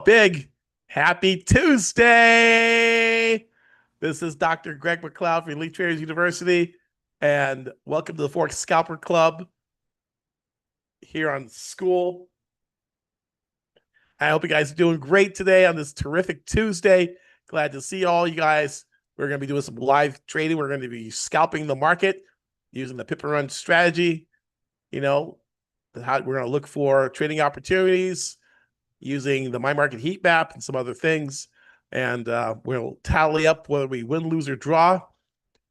Big happy Tuesday. This is Dr. Greg McLeod from Elite Traders University, and welcome to the Forex Scalper Club here on school. I hope you guys are doing great today on this terrific Tuesday. Glad to see all you guys. We're going to be doing some live trading. We're going to be scalping the market using the pip and run strategy. We're going to look for trading opportunities using the My Market heat map and some other things. And we'll tally up whether we win, lose, or draw.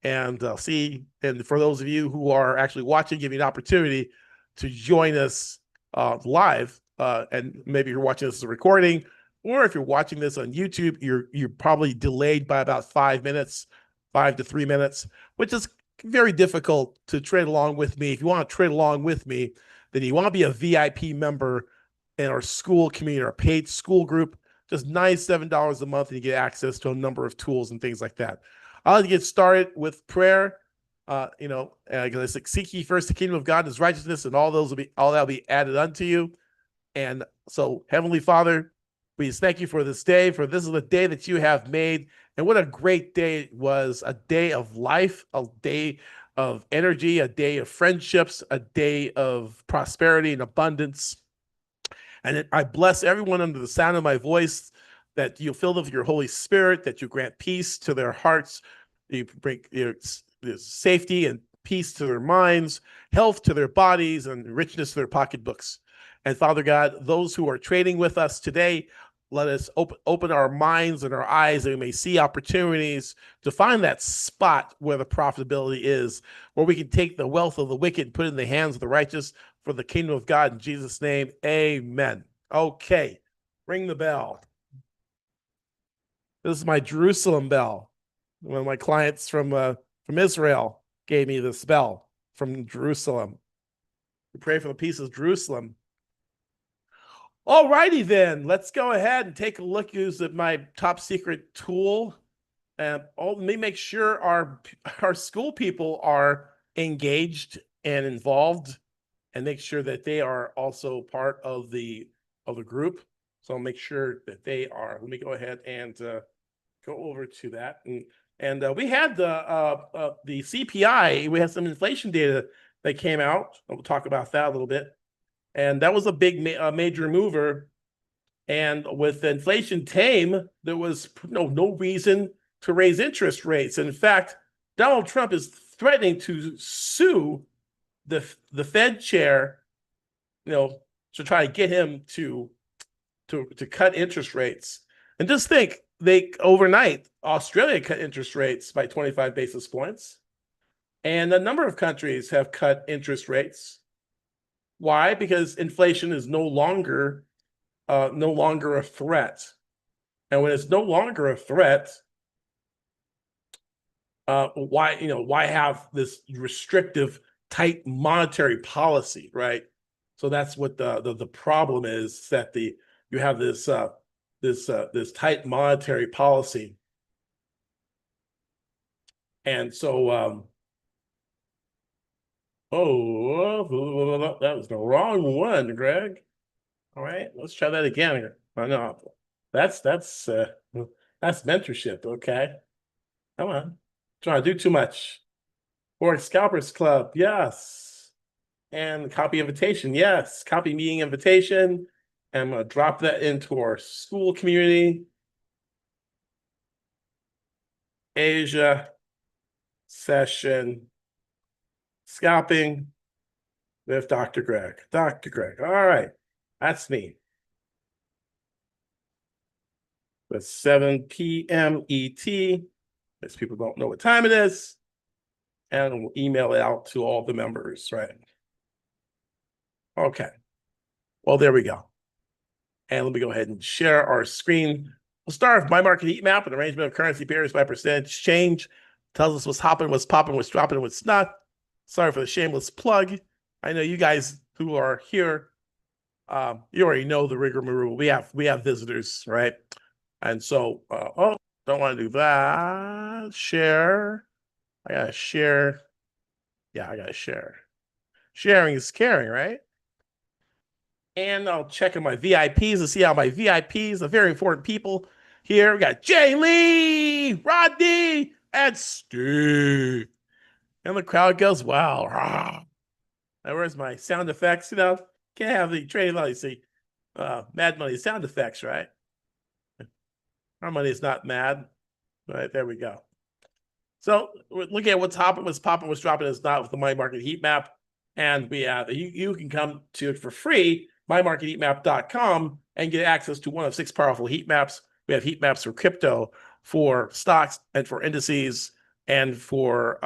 And see. And for those of you who are actually watching, give you an opportunity to join us live. And maybe you're watching this as a recording, or if you're watching this on YouTube, you're probably delayed by about 5 minutes, 5 to 3 minutes, which is very difficult to trade along with me. If you want to trade along with me, then you want to be a VIP member in our school community, our paid school group. Just $97 a month, and you get access to a number of tools and things like that. I'd like to get started with prayer. Because I said, seek ye first the kingdom of God and his righteousness, and all that will be added unto you. And so, Heavenly Father, we just thank you for this day, for this is the day that you have made. And what a great day it was, a day of life, a day of energy, a day of friendships, a day of prosperity and abundance. And I bless everyone under the sound of my voice, that you fill them with your Holy Spirit, that you grant peace to their hearts, you bring safety and peace to their minds, health to their bodies, and richness to their pocketbooks. And Father God, those who are trading with us today, let us open our minds and our eyes, that we may see opportunities to find that spot where the profitability is, where we can take the wealth of the wicked and put it in the hands of the righteous for the kingdom of God. In Jesus' name, amen. Okay, ring the bell. This is my Jerusalem bell. One of my clients from Israel gave me this bell from Jerusalem. We pray for the peace of Jerusalem. All righty then, let's go ahead and take a look at my top secret tool. And let me make sure our school people are engaged and involved, and make sure that they are also part of the group. So I'll make sure that they are. Let me go ahead and go over to that. And we had the CPI. We had some inflation data that came out. We'll talk about that a little bit. And that was a big major mover. And with inflation tame, there was no reason to raise interest rates. In fact, Donald Trump is threatening to sue the Fed chair, to try to get him to cut interest rates. And just think, overnight, Australia cut interest rates by 25 basis points, and a number of countries have cut interest rates. Why? Because inflation is no longer a threat. And when it's no longer a threat, why have this restrictive, tight monetary policy, right? So that's what the problem is, that you have this tight monetary policy. And so that was the wrong one, Greg. All right, let's try that again. Oh, no, that's mentorship. Okay, come on, trying to do too much. Forex Scalpers Club, yes. And copy invitation, yes. Copy meeting invitation. I'm gonna drop that into our school community. Asia session scalping with Dr. Greg. Dr. Greg. All right, that's me. It's 7 p.m. ET. As people don't know what time it is. And we'll email it out to all the members, right? Okay. Well, there we go. And let me go ahead and share our screen. We'll start with My Market heat map, an arrangement of currency pairs by percentage change. Tells us what's hopping, what's popping, what's dropping, what's not. Sorry for the shameless plug. I know you guys who are here, you already know the rigmarole. We have visitors, right? And so, don't want to do that. Share. I gotta share. Yeah, I gotta share. Sharing is caring, right? And I'll check on my VIPs to see how my VIPs, the very important people here. We got Jay Lee, Rodney, and Steve. And the crowd goes, wow. Rah. Now, where's my sound effects? You know, can't have the trading money. See, mad money sound effects, right? Our money is not mad. Right, there we go. So we're looking at what's popping, what's dropping is not with the money market heat map. And we have you can come to it for free, mymarketheatmap.com, and get access to one of 6 powerful heat maps. We have heat maps for crypto, for stocks, and for indices, and for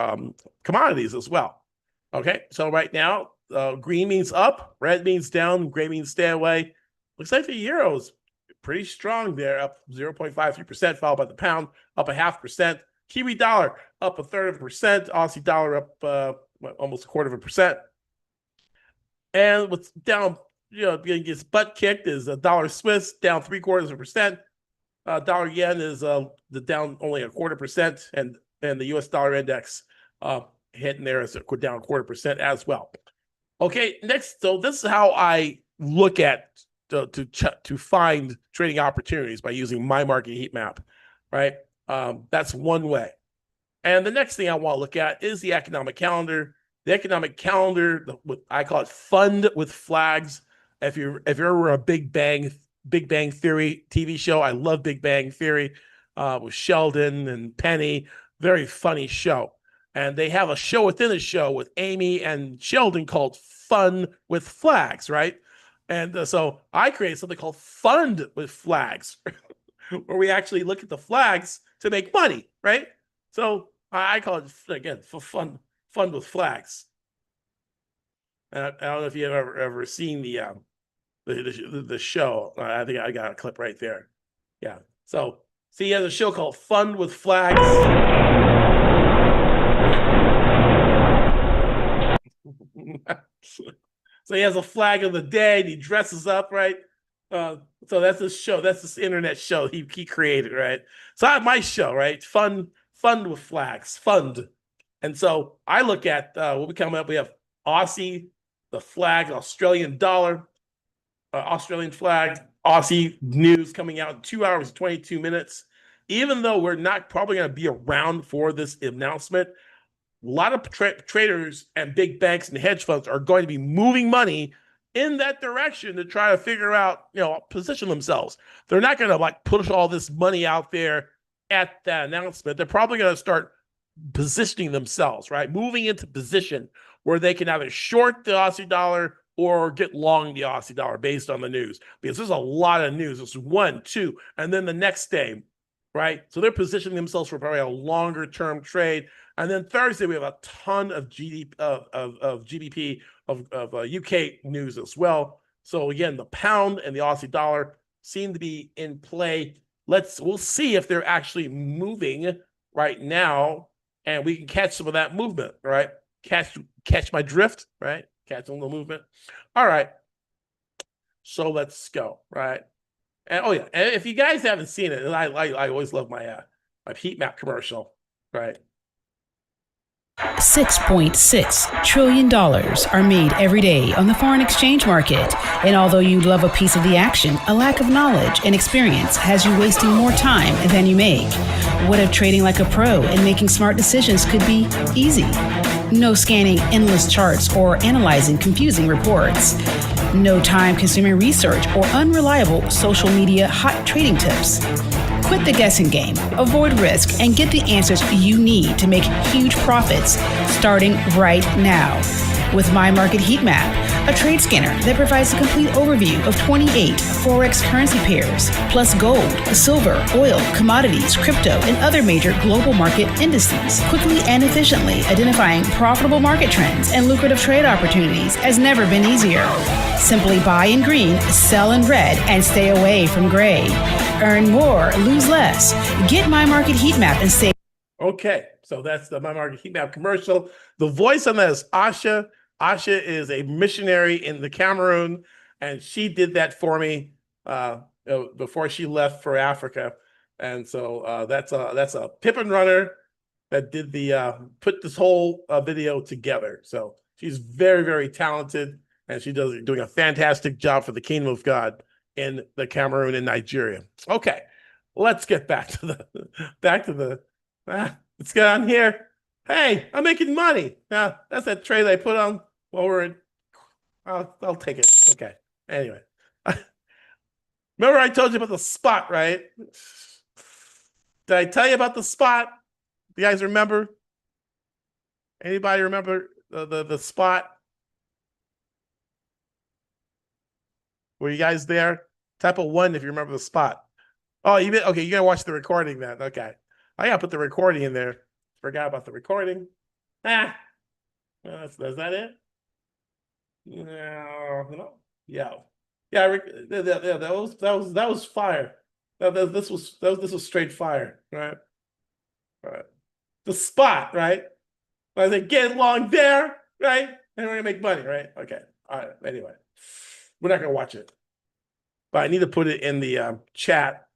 commodities as well. Okay, so right now, green means up, red means down, gray means stay away. Looks like the euro's pretty strong there, up 0.53%, followed by the pound, up 0.5%. Kiwi dollar up 1/3%, Aussie dollar up almost 1/4%. And what's down, gets butt kicked is a dollar Swiss down 0.75%. Dollar yen is down only 1/4%, and the U.S. dollar index hitting there is down 1/4% as well. Okay, next, so this is how I look at to find trading opportunities by using my market heat map, right? That's one way. And the next thing I want to look at is the economic calendar. The economic calendar, I call it fund with flags. If you're ever a Big Bang Theory TV show, I love Big Bang Theory with Sheldon and Penny. Very funny show. And they have a show within a show with Amy and Sheldon called Fun with Flags, right? And so I created something called Fund with Flags, where we actually look at the flags to make money, right? So I call it, again, for fun with flags. And I don't know if you've ever seen the show. I think I got a clip right there. Yeah. So see, he has a show called Fun with Flags. So he has a flag of the day, and he dresses up, right? So that's his show. That's this internet show he created, right? So I have my show, right? Fun with flags, fund. And so I look at what we come up. We have Aussie, the flag, Australian dollar, Australian flag, Aussie news coming out in 2 hours, 22 minutes. Even though we're not probably going to be around for this announcement, a lot of traders and big banks and hedge funds are going to be moving money in that direction to try to figure out, position themselves. They're not going to push all this money out there at that announcement. They're probably going to start positioning themselves, right? Moving into position where they can either short the Aussie dollar or get long the Aussie dollar based on the news. Because there's a lot of news. It's 1, 2, and then the next day, right? So they're positioning themselves for probably a longer term trade. And then Thursday, we have a ton of GDP of UK news as well. So again, the pound and the Aussie dollar seem to be in play. We'll see if they're actually moving right now, and we can catch some of that movement, right? Catch my drift, right? Catch on the movement. All right. So let's go, right? And and if you guys haven't seen it, and I always love my heat map commercial, right? $6.6 trillion are made every day on the foreign exchange market. And although you love a piece of the action, a lack of knowledge and experience has you wasting more time than you make. What if trading like a pro and making smart decisions could be easy? No scanning endless charts or analyzing confusing reports. No time-consuming research or unreliable social media hot trading tips. Quit the guessing game, avoid risk, and get the answers you need to make huge profits starting right now. With My Market Heat Map, a trade scanner that provides a complete overview of 28 Forex currency pairs, plus gold, silver, oil, commodities, crypto, and other major global market indices, quickly and efficiently identifying profitable market trends and lucrative trade opportunities has never been easier. Simply buy in green, sell in red, and stay away from gray. Earn more, lose less. Get My Market Heat Map and save. Okay, so that's the My Market Heat Map commercial. The voice on that is Asha. Asha is a missionary in the Cameroon, and she did that for me before she left for Africa. And so that's a Pippin runner that did the put this whole video together. So she's very, very talented, and she doing a fantastic job for the Kingdom of God in the Cameroon and Nigeria. Okay, let's get back to the let's get on here. Hey, I'm making money. Now that's that trade I put on while we're in. I'll take it. Okay. Anyway, remember I told you about the spot, right? Did I tell you about the spot? You guys remember? Anybody remember the spot? Were you guys there? Type of 1 if you remember the spot. Oh, okay, you gotta watch the recording then. Okay. I gotta put the recording in there. Forgot about the recording. Is that it? No. Yeah. Yeah, that was fire. This was straight fire, right? All right. The spot, right? I said, get along there, right? And we're gonna make money, right? Okay. All right. Anyway, we're not gonna watch it, but I need to put it in the chat.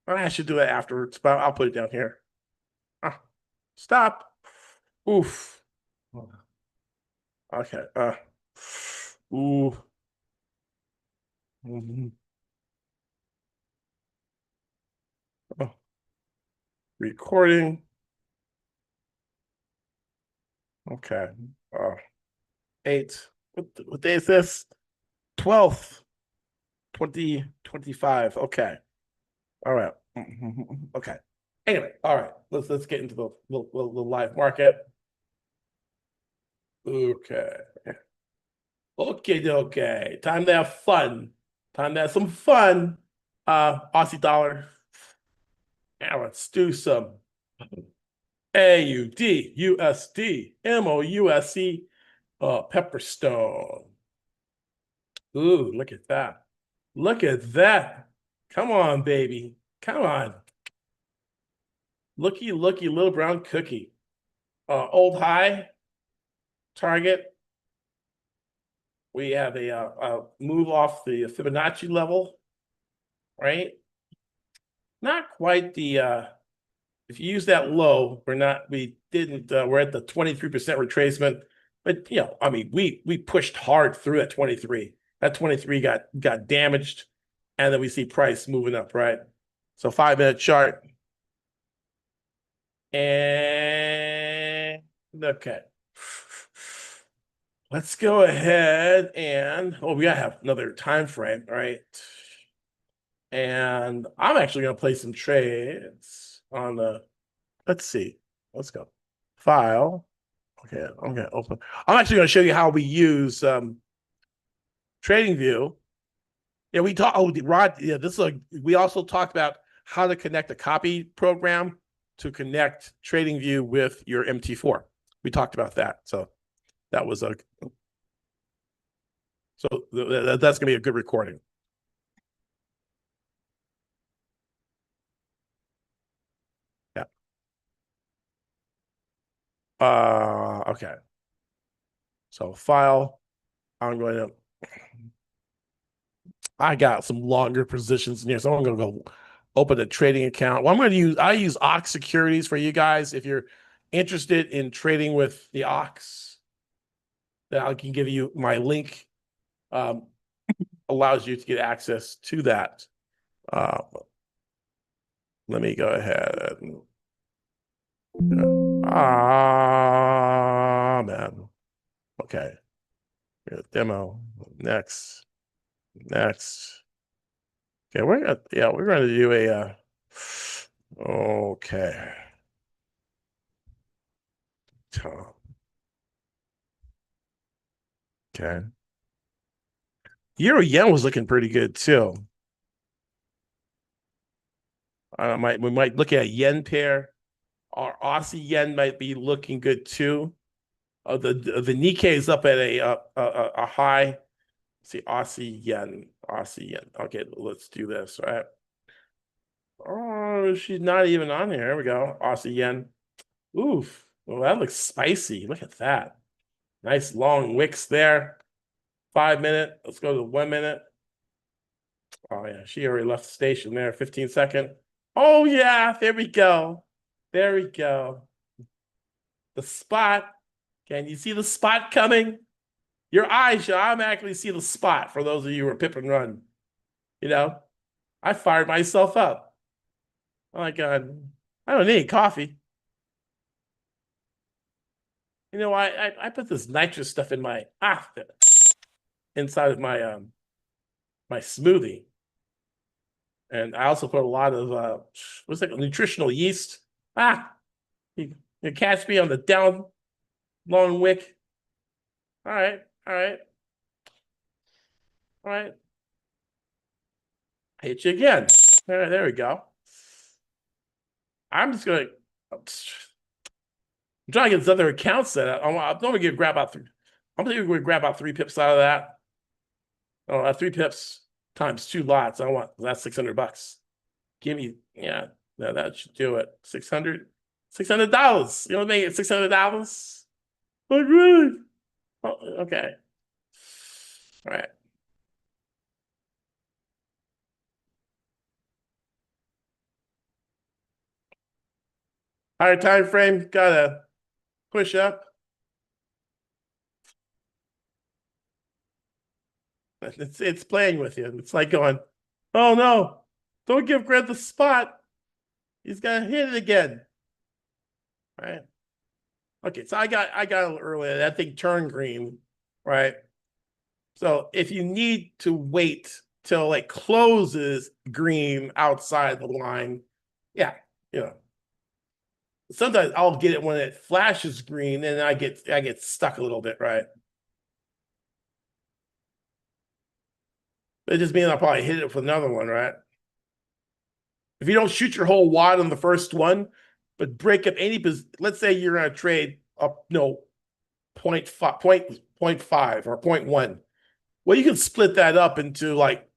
I should do that afterwards, but I'll put it down here. Stop. Oof. Okay. Ooh. Mm-hmm. Oh. Recording. Okay. 8. What day is this? 12th, 2025. Okay. All right. Okay. Anyway, all right. Let's get into the live market. Okay. Okay. Time to have fun. Time to have some fun. Aussie dollar. Now let's do some AUD, USD, MOUSE, Pepperstone. Ooh, look at that. Look at that. Come on, baby. Come on. Looky, little brown cookie. Old high target. We have a move off the Fibonacci level, right? Not quite the if you use that low, we're at the 23% retracement, but I mean, we pushed hard through that 23. That 23 got damaged, and then we see price moving up, right? So 5-minute chart. And okay. Let's go ahead and we gotta have another time frame, right? And I'm actually gonna play some trades on the let's see. Let's go. File. Okay, I'm gonna open. I'm actually gonna show you how we use TradingView. Yeah, we talked. Oh, Rod. Yeah, we also talked about how to connect a copy program to connect TradingView with your MT4. We talked about that. So that was that's gonna be a good recording. Yeah. Okay. So file. I'm going to. I got some longer positions in here, so I'm gonna go open a trading account. Well, I use Ox Securities for you guys. If you're interested in trading with the Ox, then I can give you my link. Allows you to get access to that. Let me go ahead. Man. Okay. Demo. Next. Okay, we're gonna do a okay. Okay. Euro yen was looking pretty good too. We might look at a yen pair. Our Aussie yen might be looking good too. The Nikkei is up at a high. Let's see, Aussie yen. Okay, let's do this, right? Oh, she's not even on here. There we go. Aussie yen. Oof. Well, that looks spicy. Look at that. Nice long wicks there. 5-minute. Let's go to the 1-minute. Oh, yeah. She already left the station there. 15-second. Oh, yeah. There we go. The spot. Can you see the spot coming? Your eyes should automatically see the spot for those of you who are pip and run. You know, I fired myself up. Oh my God, I don't need coffee. You know, I put this nitrous stuff in my inside of my my smoothie, and I also put a lot of what's it, nutritional yeast. You, you catch me on the down long wick. All right, all right, all right. Hit you again. There we go. I'm just gonna. I'm trying to get this other account set up. I'm gonna grab about three. I'm gonna grab about 3 pips out of that. Oh, 3 pips times 2 lots. I want that's $600. Give me, yeah, no, that should do it. $600. You want to make it $600? Like really? Oh, okay. All right. Higher time frame, gotta push up. It's playing with you. It's like going, oh no, don't give Grant the spot. He's gonna hit it again. Right. Okay, so I got a little earlier. That thing turned green, right? So if you need to wait till it closes green outside the line, yeah, you know. Sometimes I'll get it when it flashes green, and I get stuck a little bit, right? It just means I'll probably hit it with another one, right? If you don't shoot your whole wad on the first one, but break up any, let's say you're gonna trade up, no, 0.5, 0.5 or 0.1. Well, you can split that up into like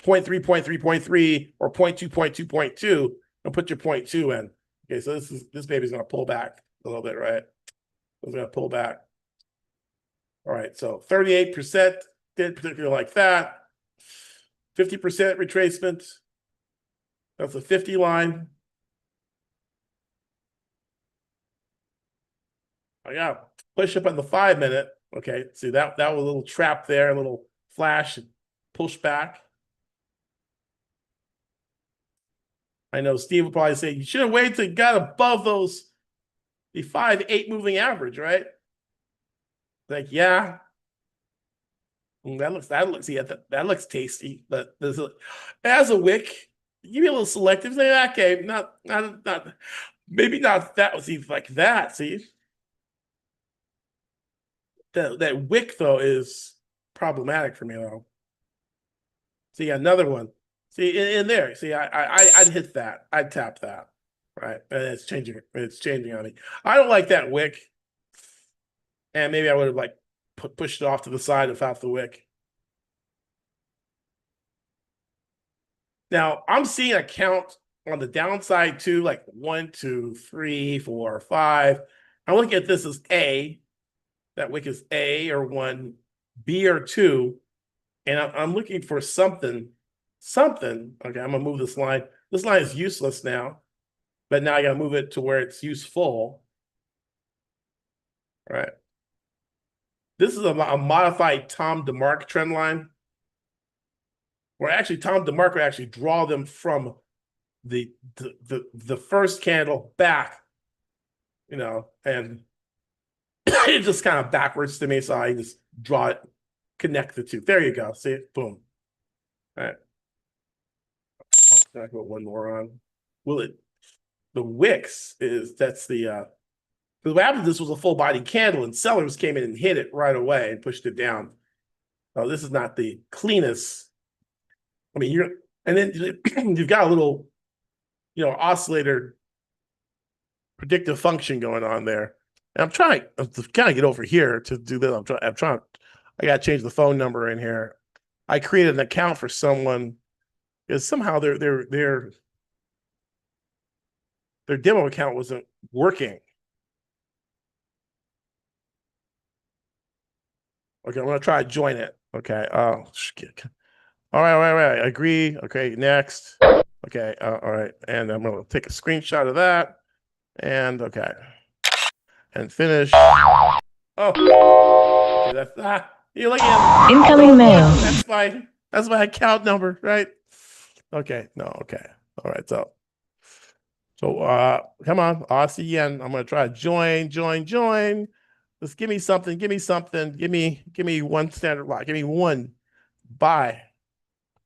0.3, 0.3, 0.3, or 0.2, 0.2, 0.2, and put your 0.2 in. Okay, so this baby's gonna pull back a little bit, right? It's gonna pull back. All right, so 38% did particularly like that. 50% retracement. That's a 50 line. Oh yeah, push up on the 5 minute. Okay, see that was a little trap there, a little flash, push back. I know Steve would probably say you should have waited till you got above the 5-8 moving average, right? Like, yeah. That looks tasty, but as a wick, you be a little selective. Say, okay, not maybe not that was even like that. See, that wick though is problematic for me though. See, another one. See, in there. See, I'd hit that. I'd tap that. Right, and it's changing. It's changing on me. I don't like that wick, and maybe I would have like pushed it off to the side without the wick. Now I'm seeing a count on the downside too, like 1, 2, 3, 4, 5. I'm looking at this as A. That wick is A or 1, B or 2, and I'm looking for something. Okay, I'm gonna move this line. This line is useless now, but now I gotta move it to where it's useful. All right. This is a modified Tom DeMark trend line, where actually Tom DeMark would actually draw them from the first candle back, you know, and it's just kind of backwards to me. So I just draw it, connect the two. There you go. See it? Boom. All right. I'll put one more on. Will it? The wicks that's the what happened. This was a full body candle, and sellers came in and hit it right away and pushed it down. Oh, this is not the cleanest. I mean, and then you've got a little, you know, oscillator predictive function going on there. And I'm trying to kind of get over here to do this. I'm trying. I got to change the phone number in here. I created an account for someone because somehow their demo account wasn't working. Okay, I'm gonna try to join it. Okay. Oh, shit. All right. I agree. Okay, next. Okay. All right, and I'm gonna take a screenshot of that. And okay, and finish. Oh, okay, that's You're looking at Incoming mail. That's my account number, right? Okay, no, okay. All right, so come on, RCN. I'm gonna try join. Just give me something, give me one standard lot, give me one buy.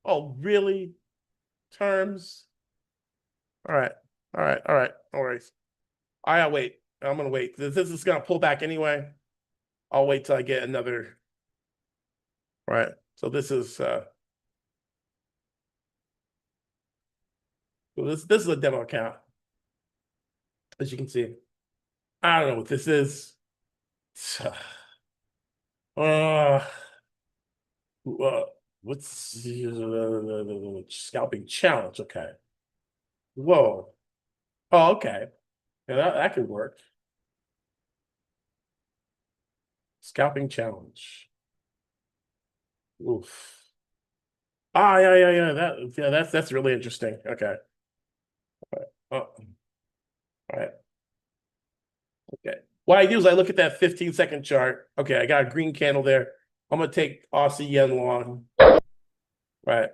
Oh, really? Terms? All right, all right. I gotta wait. I'm gonna wait. This is gonna pull back anyway. I'll wait till I get another. All right. So this is this is a demo account, as you can see. I don't know what this is. Uh, what's scalping challenge? Okay. Whoa. Oh, okay. Yeah, that could work. Scalping challenge. Oof. Ah, yeah. That's really interesting. Okay. All right. Oh. All right. Okay. What I do is I look at that 15-second chart. Okay, I got a green candle there. I'm gonna take Aussie yen long. Right.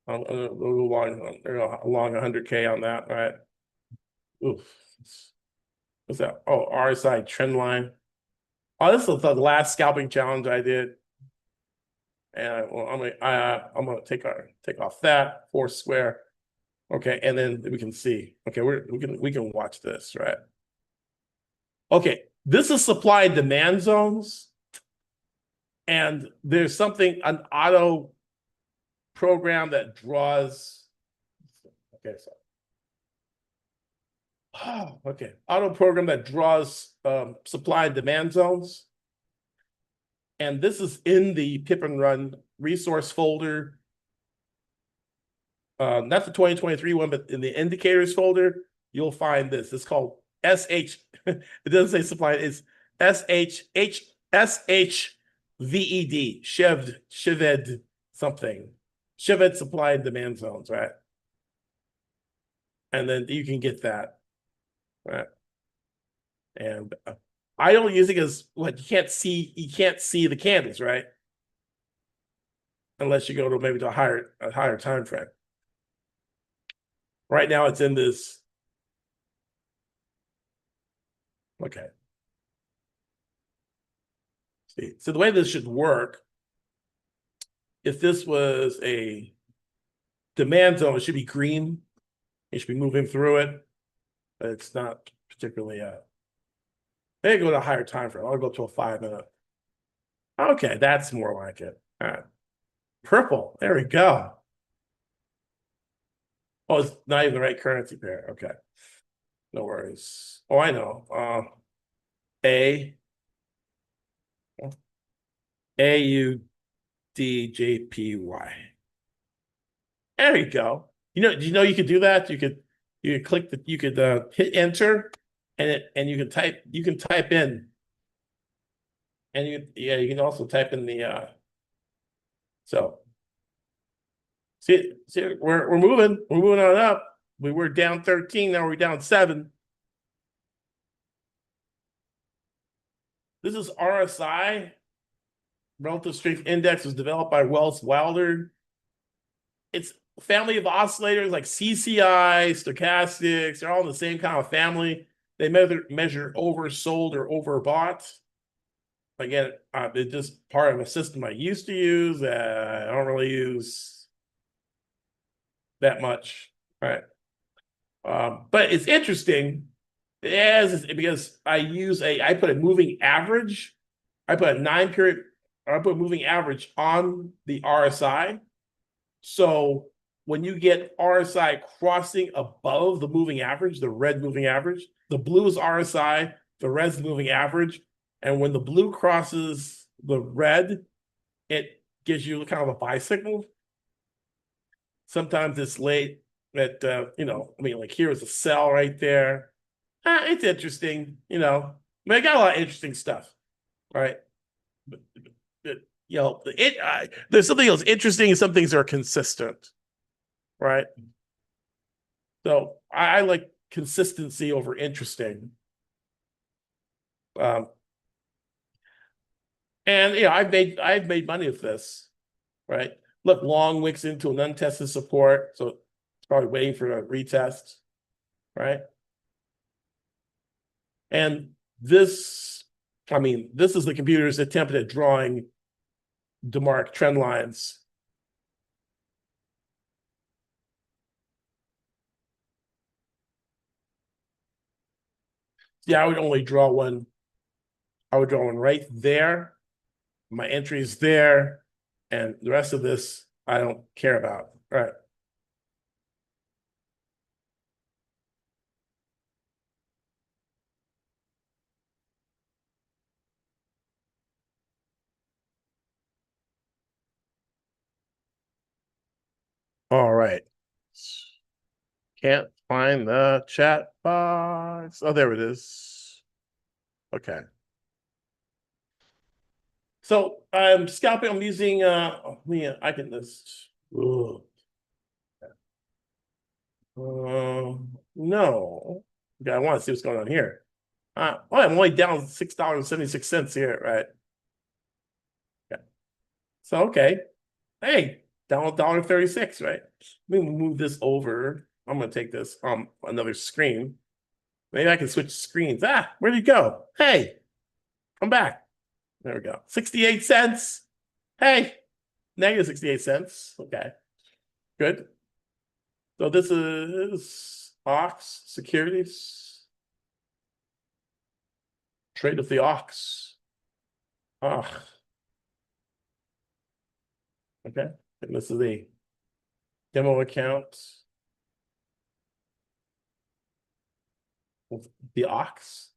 I'm gonna go along 100K on that. Right. Oof. What's that? Oh, RSI trend line. Oh, this is the last scalping challenge I did. And I'm gonna take off that 4 square. Okay, and then we can see. Okay, we can watch this, right? Okay, this is supply and demand zones. And there's an auto program that draws. Okay, okay, auto program that draws supply and demand zones. And this is in the Pip and Run resource folder. Not the 2023 one, but in the indicators folder, you'll find this. It's called SH. It doesn't say supply, it's SHVED, Shived something. Shived supply and demand zones, right? And then you can get that, right? And I don't use it because what you can't see the candles, right? Unless you go to maybe to a higher time frame. Right now it's in this. Okay. See, so the way this should work, if this was a demand zone, it should be green. You should be moving through it, but it's not particularly maybe go to a higher time frame. I'll go to a 5-minute. Okay, that's more like it. All right. Purple. There we go. Oh, it's not even the right currency pair. Okay. No worries. Oh, I know. AUDJPY. There you go. Do you know you could do that? You could click you could hit enter and you can type in. And you can also type in the so see we're moving on up. We were down 13, now we're down 7. This is RSI, Relative Strength Index, was developed by Wells Wilder. It's a family of oscillators like CCI, stochastics, they're all in the same kind of family. They measure oversold or overbought. Again, it's just part of a system I used to use. I don't really use that much, right? But it's interesting because I put a moving average. I put a moving average on the RSI. So when you get RSI crossing above the moving average, the red moving average, the blue is RSI, the red is the moving average. And when the blue crosses the red, it gives you kind of a buy signal. Sometimes it's late at, like here is a sell right there. It's interesting, I got a lot of interesting stuff, right? But, there's something else interesting and some things are consistent, right? So I like consistency over interesting. And I've made money with this, right? Look, long wicks into an untested support, so it's probably waiting for a retest, right? And this, I mean, this is the computer's attempt at drawing DeMark trend lines. Yeah, I would only draw one. I would draw one right there. My entry is there, and the rest of this I don't care about. Right. All right. Can't find the chat box. Oh, there it is. Okay. So I'm scalping. I'm using I can just no. Okay, I want to see what's going on here. Well, I'm only down $6.76 here, right? Yeah. So okay. Hey, down $1.36, right? Let me move this over. I'm gonna take this another screen. Maybe I can switch screens. Where'd you go? Hey, I'm back. There we go. 68 cents. Hey, negative 68 cents. Okay, good. So this is Ox Securities. Trade with the Ox. Ah, okay. And this is the demo account with the Ox.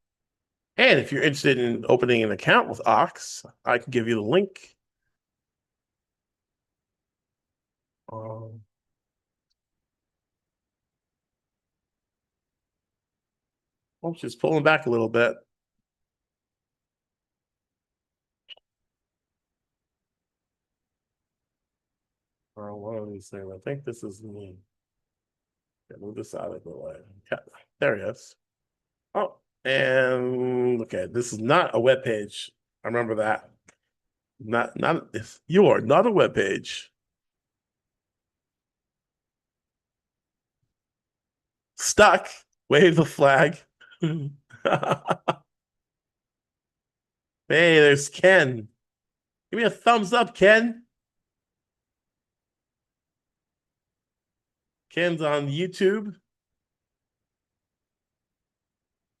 And if you're interested in opening an account with Ox, I can give you the link. Oh, she's pulling back a little bit. One of these things. I think this is me. Move this out of the way. Yeah, there he is. Oh, and okay, this is not a web page. I remember that. Not you are not a web page. Stuck. Wave the flag. Hey, there's Ken. Give me a thumbs up, Ken. Ken's on YouTube.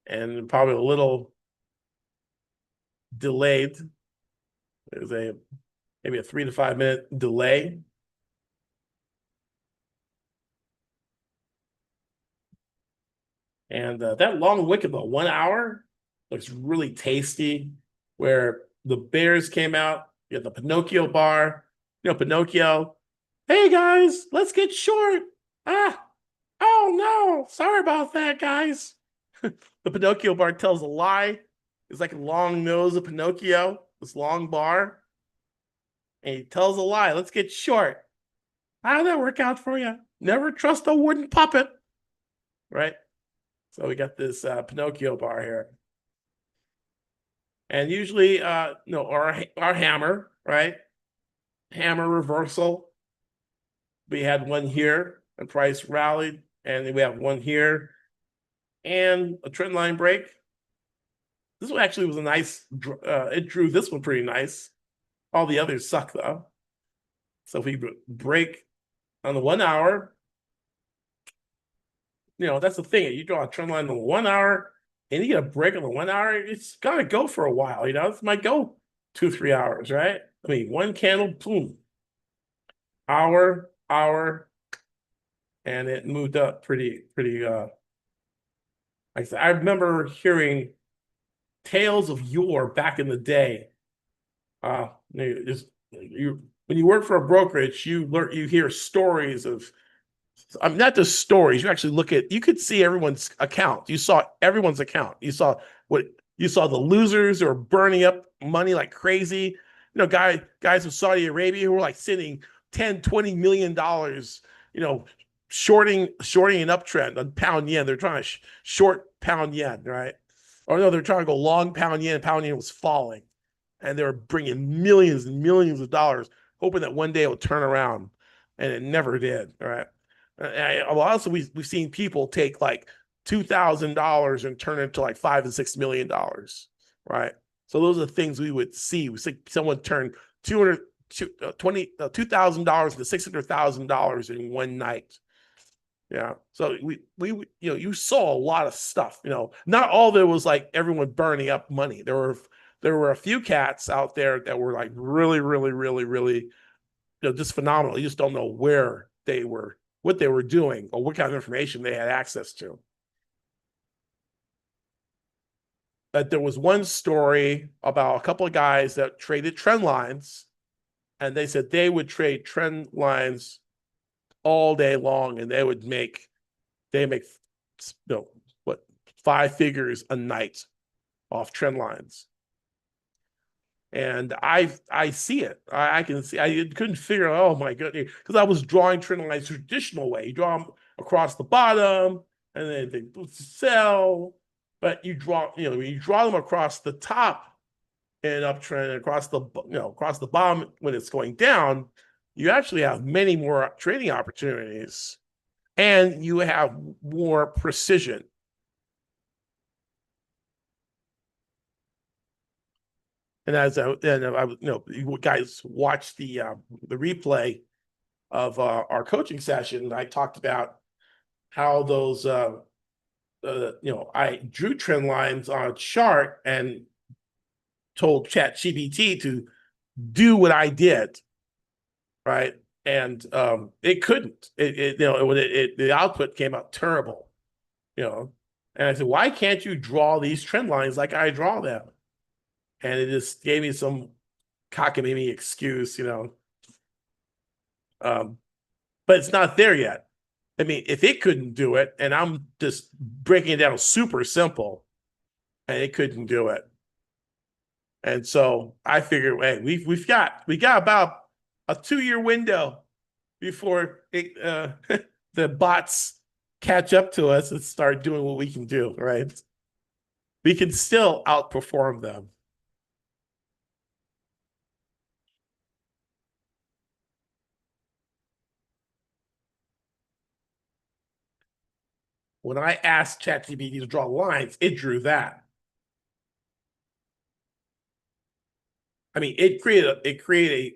And probably a little delayed. There's maybe a 3 to 5 minute delay. And that long wick of the 1 hour looks really tasty. Where the bears came out, you have the Pinocchio bar. You know, Pinocchio. Hey guys, let's get short. Oh no, sorry about that, guys. The Pinocchio bar tells a lie. It's like a long nose of Pinocchio, this long bar. And he tells a lie. Let's get short. How did that work out for you? Never trust a wooden puppet. Right? So we got this Pinocchio bar here. And usually, our hammer, right? Hammer reversal. We had one here, and price rallied, and then we have one here, and a trend line break. This one actually was a nice. It drew this one pretty nice. All the others suck though. So if we break on the 1 hour, that's the thing. You draw a trend line on the 1 hour, and you get a break on the 1 hour. It's gotta go for a while. It might go 2-3 hours, right? I mean, one candle, boom, hour, and it moved up pretty. Like I said, I remember hearing tales of yore back in the day. When you work for a brokerage, you hear stories of. I mean, not just stories. You could see everyone's account. You saw everyone's account. You saw the losers who are burning up money like crazy. Guys from Saudi Arabia who were like sitting $10-20 million, shorting an uptrend on pound yen. They're trying to short pound yen, right? Or no, they're trying to go long pound yen. Pound yen was falling. and they were bringing millions and millions of dollars, hoping that one day it would turn around, and it never did. All right. Also, we've seen people take like $2,000 and turn it into like $5 and $6 million, right? So those are the things we would see. We see someone turn $2,000 into $600,000 in one night. Yeah. So we you saw a lot of stuff. Not all there was like everyone burning up money. There were a few cats out there that were like really, really, really, really, just phenomenal. You just don't know where they were, what they were doing, or what kind of information they had access to. But there was one story about a couple of guys that traded trend lines, and they said they would trade trend lines all day long, and they make what, 5 figures a night off trend lines. And I see it. I can see. I couldn't figure out. Oh my goodness, because I was drawing trend lines traditional way. You draw them across the bottom, and then they sell. But you draw them across the top in an uptrend, across the bottom when it's going down. You actually have many more trading opportunities, and you have more precision. And you guys watch the replay of our coaching session, I talked about how those I drew trend lines on a chart and told ChatGPT to do what I did, right? And it couldn't. The output came out terrible, And I said, why can't you draw these trend lines like I draw them? And it just gave me some cockamamie excuse, but it's not there yet. I mean, if it couldn't do it, and I'm just breaking it down super simple, and it couldn't do it. And so I figured, hey, we got about a 2-year window before the bots catch up to us and start doing what we can do, right? We can still outperform them. When I asked ChatGPT to draw lines, it drew that. I mean, it created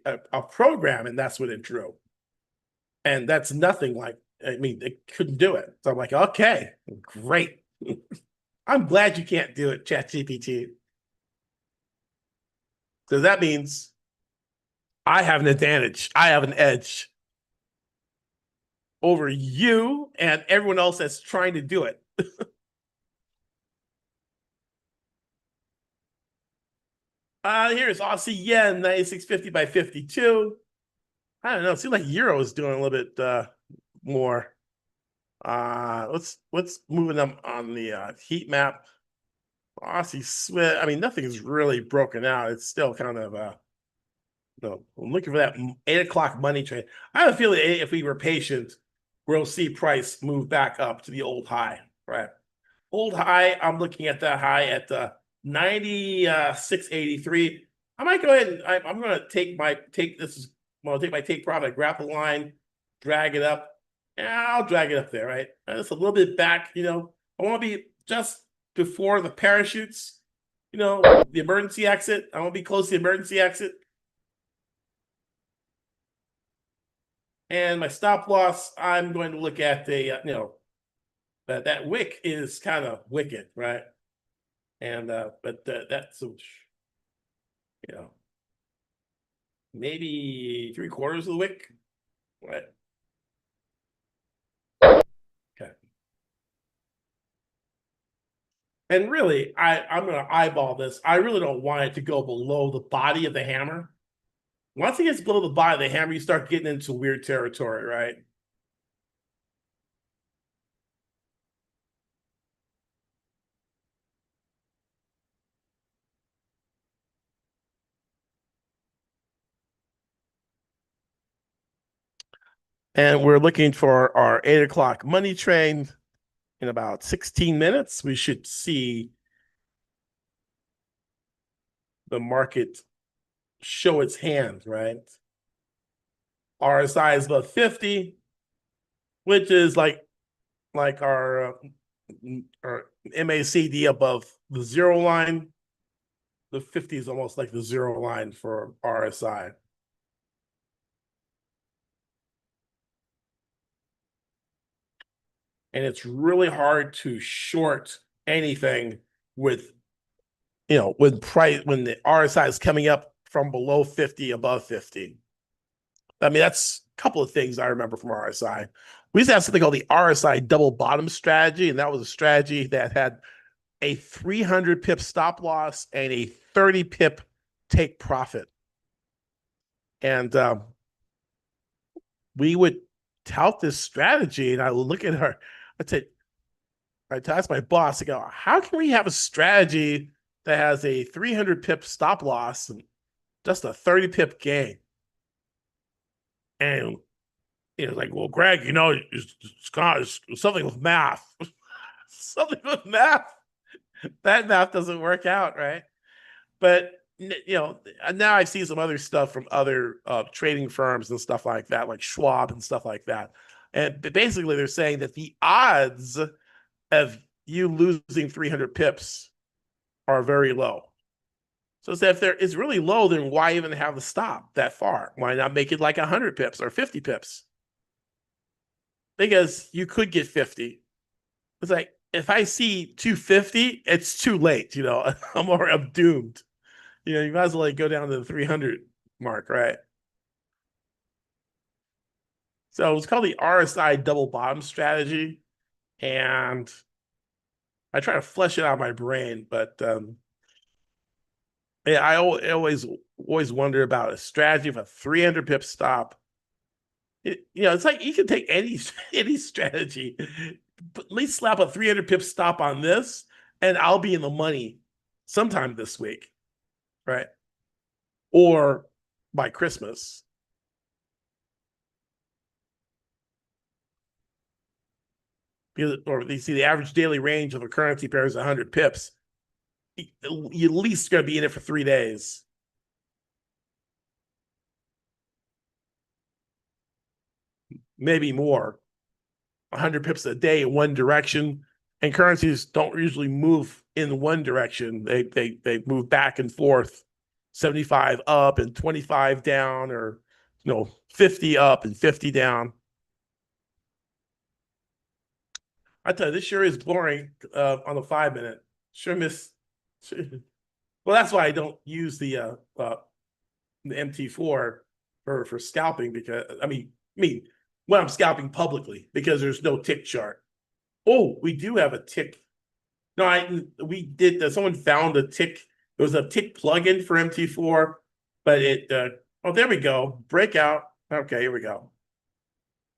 a program, and that's what it drew. And that's nothing like, I mean, it couldn't do it. So I'm like, okay, great. I'm glad you can't do it, ChatGPT. So that means I have an advantage. I have an edge over you and everyone else that's trying to do it. Here's Aussie yen, 96.50 by 52. I don't know. It seems like euro is doing a little bit more. Let's move them on the heat map. Aussie Swiss. I mean, nothing's really broken out. It's still kind of I'm looking for that 8 o'clock money trade. I have a feeling if we were patient, we'll see price move back up to the old high, right? Old high, I'm looking at that high at 96.83. I might go ahead and I'm going to take my take profit, grab the line, drag it up. Yeah, I'll drag it up there, right? Just a little bit back, I want to be just before the parachutes, the emergency exit. I want to be close to the emergency exit. And my stop loss, I'm going to look at the, that wick is kind of wicked, right? And but that's maybe 3/4 of the wick, right? Okay. And really, I'm going to eyeball this. I really don't want it to go below the body of the hammer. Once it gets below the body of the hammer, you start getting into weird territory, right? And we're looking for our 8 o'clock money train. In about 16 minutes, we should see the market show its hand, right? RSI is above 50, which is like our MACD above the zero line. The 50 is almost like the zero line for RSI. And it's really hard to short anything with, when the RSI is coming up from below 50, above 50. I mean, that's a couple of things I remember from RSI. We used to have something called the RSI double bottom strategy, and that was a strategy that had a 300 pip stop loss and a 30 pip take profit. And we would tout this strategy, and I would look at her. I'd ask my boss, I go, how can we have a strategy that has a 300 pip stop loss and just a 30 pip gain? And like, well, Greg, it's something with math. Something with math. That math doesn't work out, right? But now I see some other stuff from other trading firms and stuff like that, like Schwab and stuff like that. And basically, they're saying that the odds of you losing 300 pips are very low. So if it's really low, then why even have the stop that far? Why not make it like 100 pips or 50 pips? Because you could get 50. It's like, if I see 250, it's too late. I'm doomed. You might as well go down to the 300 mark, right? So it's called the RSI double bottom strategy. And I try to flesh it out of my brain, but I always wonder about a strategy of a 300 pip stop. It's like you can take any strategy, but at least slap a 300 pip stop on this, and I'll be in the money sometime this week, right? Or by Christmas. Or you see the average daily range of a currency pair is 100 pips. You're at least going to be in it for 3 days. Maybe more. 100 pips a day in one direction. And currencies don't usually move in one direction. They move back and forth, 75 up and 25 down, or 50 up and 50 down. I tell you, this sure is boring on the 5-minute. Sure miss. Well, that's why I don't use the MT4 for scalping, because I mean when I'm scalping publicly, because there's no tick chart. Oh, we do have a tick. No, we did. Someone found a tick. There was a tick plugin for MT4, but it. Oh, there we go. Breakout. Okay, here we go.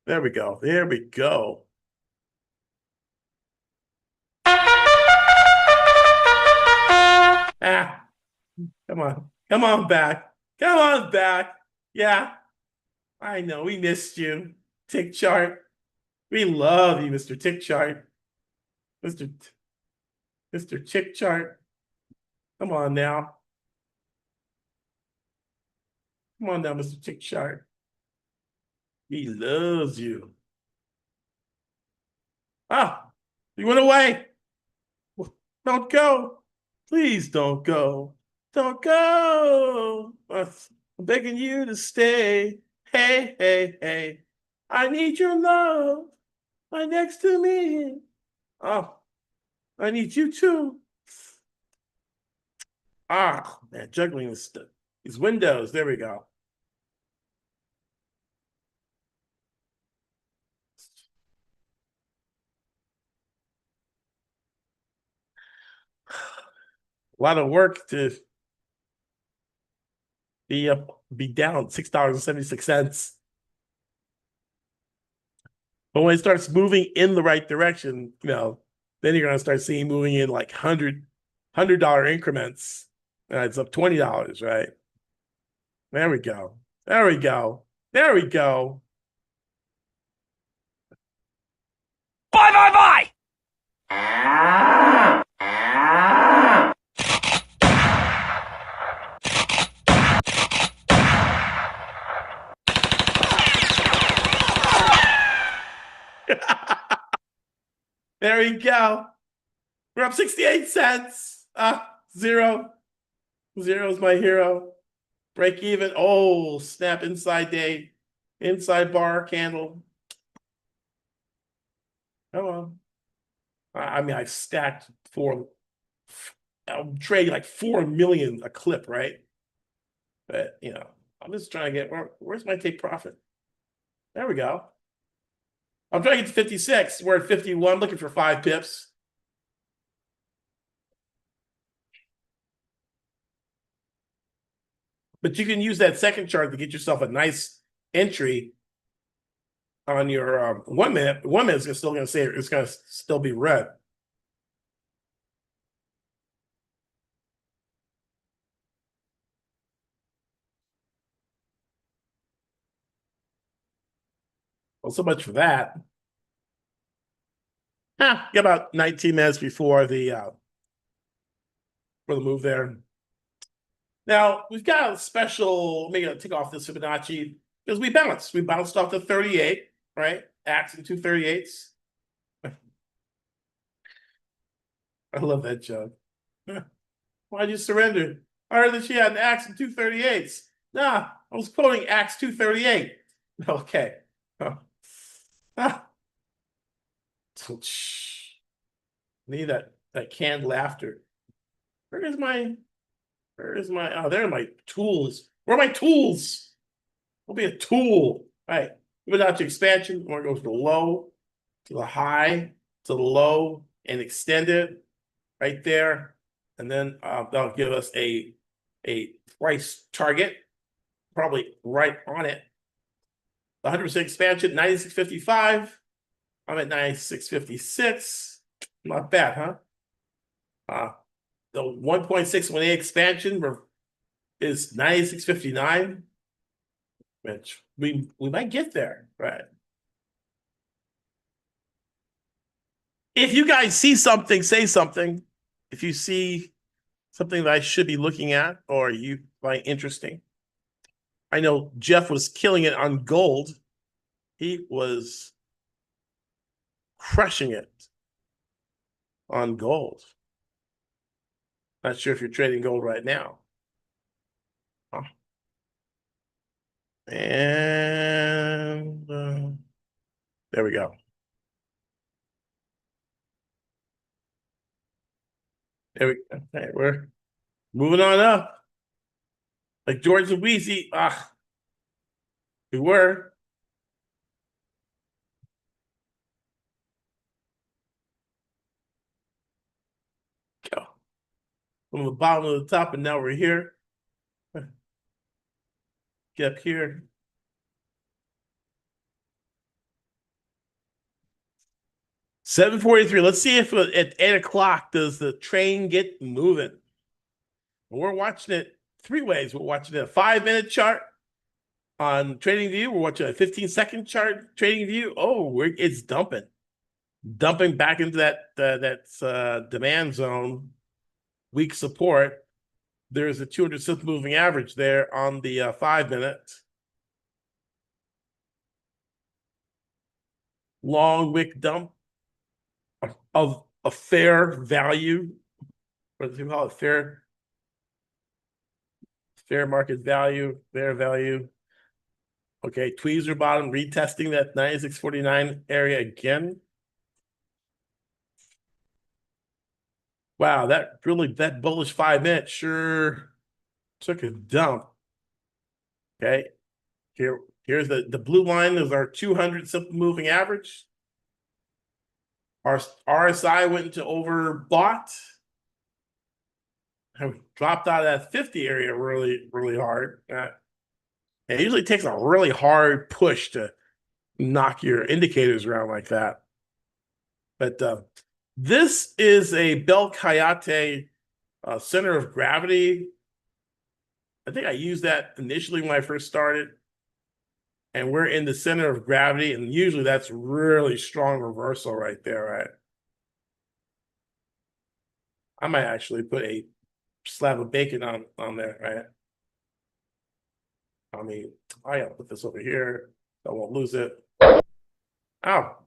There we go. There we go. Come on back. Come on back. Yeah, I know we missed you, Tick Chart. We love you, Mr. Tick Chart. Mr. Tick Chart. Come on now. Come on now, Mr. Tick Chart. He loves you. Ah, you went away. Don't go. Please don't go. Don't go. I'm begging you to stay. Hey, hey, hey. I need your love right next to me. Oh, I need you too. Ah, man, juggling these windows. There we go. A lot of work to be down $6.76. But when it starts moving in the right direction, then you're going to start seeing moving in like $100 increments. It's up $20, right? There we go. There we go. There we go. Bye, bye, bye! There we go. We're up 68 cents. Zero. Zero is my hero. Break even. Oh, snap inside day. Inside bar candle. Come on. I mean, I've stacked I'm trading like 4 million a clip, right? But, you know, I'm just trying to get, where's my take profit? There we go. I'm trying to get to 56. We're at 51, looking for 5 pips. But you can use that second chart to get yourself a nice entry on your 1 minute. 1 minute is still going to say it's going to still be red. Well, so much for that. Get about 19 minutes before the move there. Now we've got a special. Maybe I'll take off this Fibonacci because we bounced. We bounced off the 38, right? Axe and 238s. I love that joke. Why'd you surrender? I heard that she had an axe and 238s. Nah, I was quoting Axe 238. Okay. Need that canned laughter. Where is my oh, there are my tools. Where are my tools? Will be a tool. All right. Fibonacci expansion. We're going to go from the low to the high to the low and extend it right there. And then that'll give us a price target, probably right on it. The 100% expansion, 96.55. I'm at 96.56. Not bad, huh? The 1.618 expansion is 96.59, which we might get there, right? If you guys see something, say something. If you see something that I should be looking at or you find interesting. I know Jeff was killing it on gold. He was crushing it on gold. Not sure if you're trading gold right now. And there we go. There we go. Okay, we're moving on up. Like George and Weezy. We were. Go. From the bottom to the top, and now we're here. Get up here. $7.43. Let's see if at 8 o'clock does the train get moving. We're watching it 3 ways. We're watching a 5-minute chart on TradingView. We're watching a 15-second chart TradingView. Oh, it's dumping back into that demand zone. Weak support. There's a 200 moving average there on the 5-minute. Long wick dump of a fair value. What do you call it? Fair market value, fair value. Okay, tweezer bottom, retesting that 96.49 area again. Wow, that bullish 5-minute sure took a dump. Okay, here's the blue line is our 200 simple moving average. Our RSI went into overbought. And dropped out of that 50 area really, really hard. It usually takes a really hard push to knock your indicators around like that. But this is a Bel Coyote center of gravity. I think I used that initially when I first started. And we're in the center of gravity, and usually that's really strong reversal right there, right? I might actually put a slab of bacon on there, right? I mean, I gotta put this over here so I won't lose it. Oh,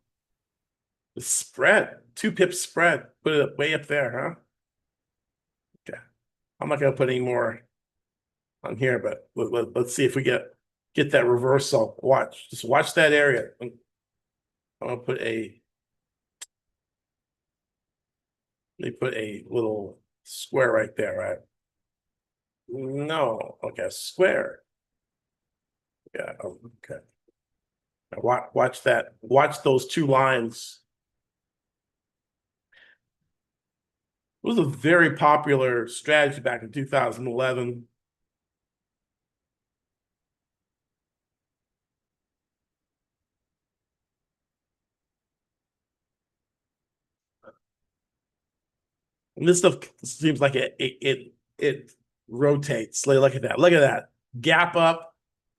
the spread 2 pip spread. Put it way up there, huh? Okay. I'm not gonna put any more on here, but let's see if we get that reversal. Watch. Just watch that area. I'm gonna put a let me put a little square right there, right? No, okay, square. Yeah, okay. Now watch that. Watch those 2 lines. It was a very popular strategy back in 2011. And this stuff seems like it rotates. Look at that. Look at that. Gap up,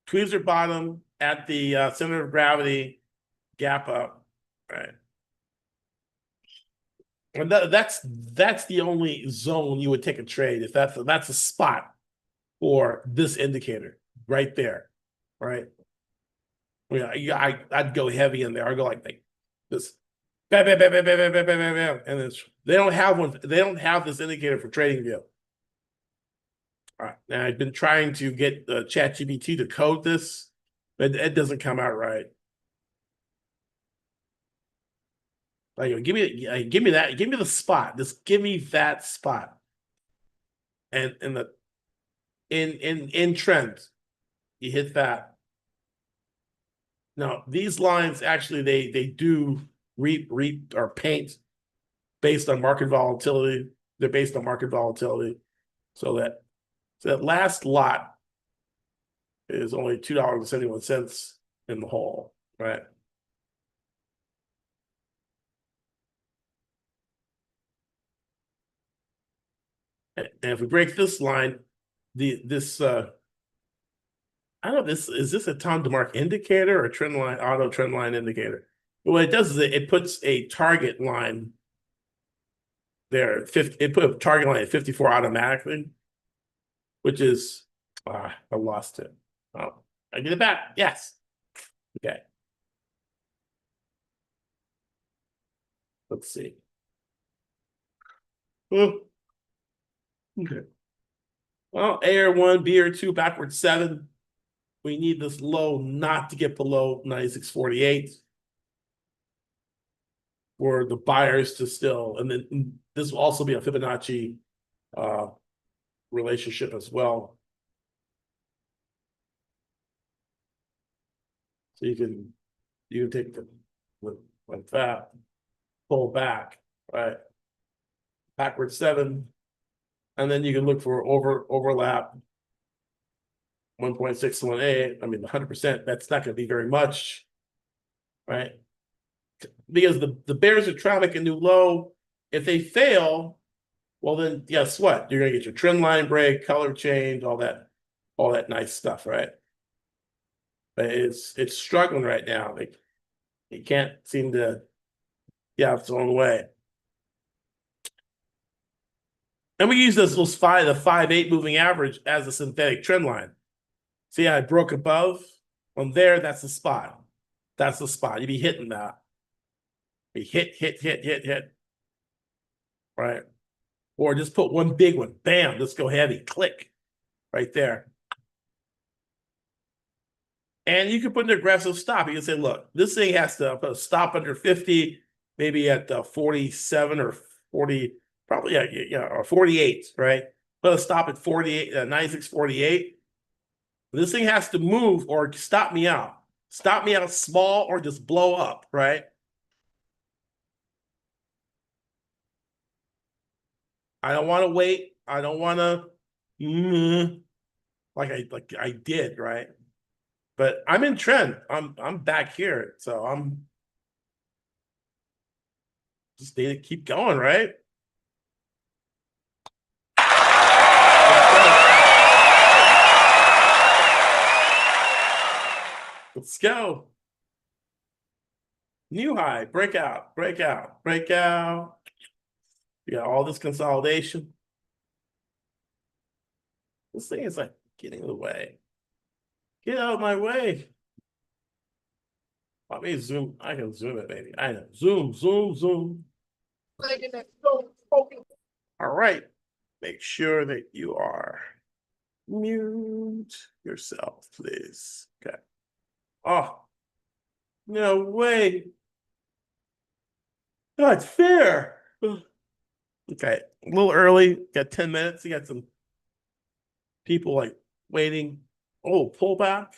tweezer bottom at the center of gravity, gap up. Right. And that's the only zone you would take a trade if that's a spot for this indicator right there. Right. Yeah, I'd go heavy in there. I'd go like this. Bam, bam, bam, bam, bam, bam, bam, bam, bam. And it's they don't have one, they don't have this indicator for trading view. All right. Now I've been trying to get ChatGPT to code this, but it doesn't come out right. Like, give me that, give me the spot. Just give me that spot. And in trend, you hit that. Now these lines actually they do reap or paint based on market volatility. They're based on market volatility. So that last lot is only $2.71 in the hole, right? And if we break this line, I don't know, is this a time to mark indicator or trend line, auto trend line indicator? But what it does is it puts a target line there. It put a target line at 54 automatically, which is I lost it. Oh, I get it back. Yes. Okay. Let's see. Oh, okay. Well, A or 1, B or 2, backward 7. We need this low not to get below 96.48 for the buyers to still, and then this will also be a Fibonacci relationship as well. So you can take the like that, pull back, right? Backward 7, and then you can look for overlap 1.618. I mean, 100%. That's not going to be very much, right? Because the bears are trying to make a new low. If they fail, well then guess what? You're going to get your trend line break, color change, all that nice stuff, right? But it's struggling right now. Like it can't seem to get its own way. And we use the 5/8 moving average as a synthetic trend line. See, I broke above on there. That's the spot. That's the spot. You'd be hitting that. Be hit. Right. Or just put one big one. Bam. Let's go heavy. Click. Right there. And you can put an aggressive stop. You can say, look, this thing has to put a stop under 50, maybe at 47 or 40, probably, or 48, right? Put a stop at 48, 96.48. This thing has to move or stop me out. Stop me out small or just blow up, right? I don't want to wait. I don't want to like I did, right? But I'm in trend. I'm back here, so I'm just need to keep going, right? Let's go. New high, breakout. You got all this consolidation. This thing is like getting in the way. Get out of my way. Let me zoom. I can zoom it, maybe. I know. Zoom. All right. Make sure that you are mute yourself, please. Okay. Oh, no way. Not fair. Okay. A little early. Got 10 minutes. You got some people like waiting. Oh, pull back.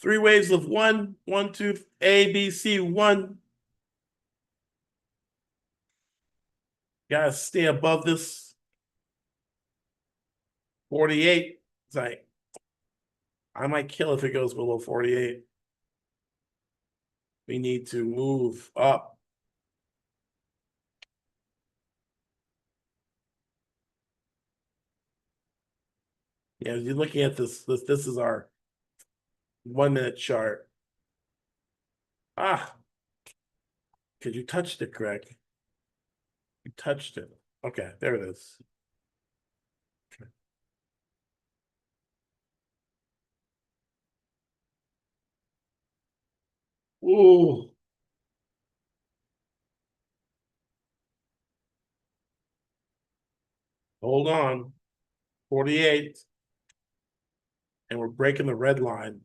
3 waves of one. 1, 2, A, B, C, 1. Gotta stay above this 48. It's like, I might kill if it goes below 48. We need to move up. Yeah, you're looking at this is our 1 minute chart. Ah, because you touched it, Greg. You touched it. Okay, there it is. Ooh. Hold on. 48. And we're breaking the red line.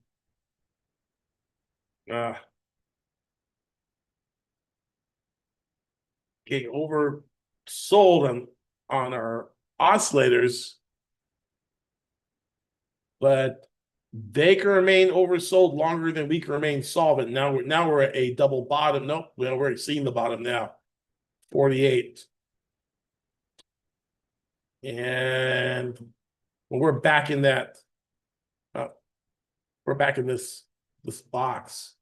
Getting oversold on our oscillators, but they can remain oversold longer than we can remain solvent. Now we're at a double bottom. Nope, well, we're seeing the bottom now. 48. And when we're back in that, we're back in this box.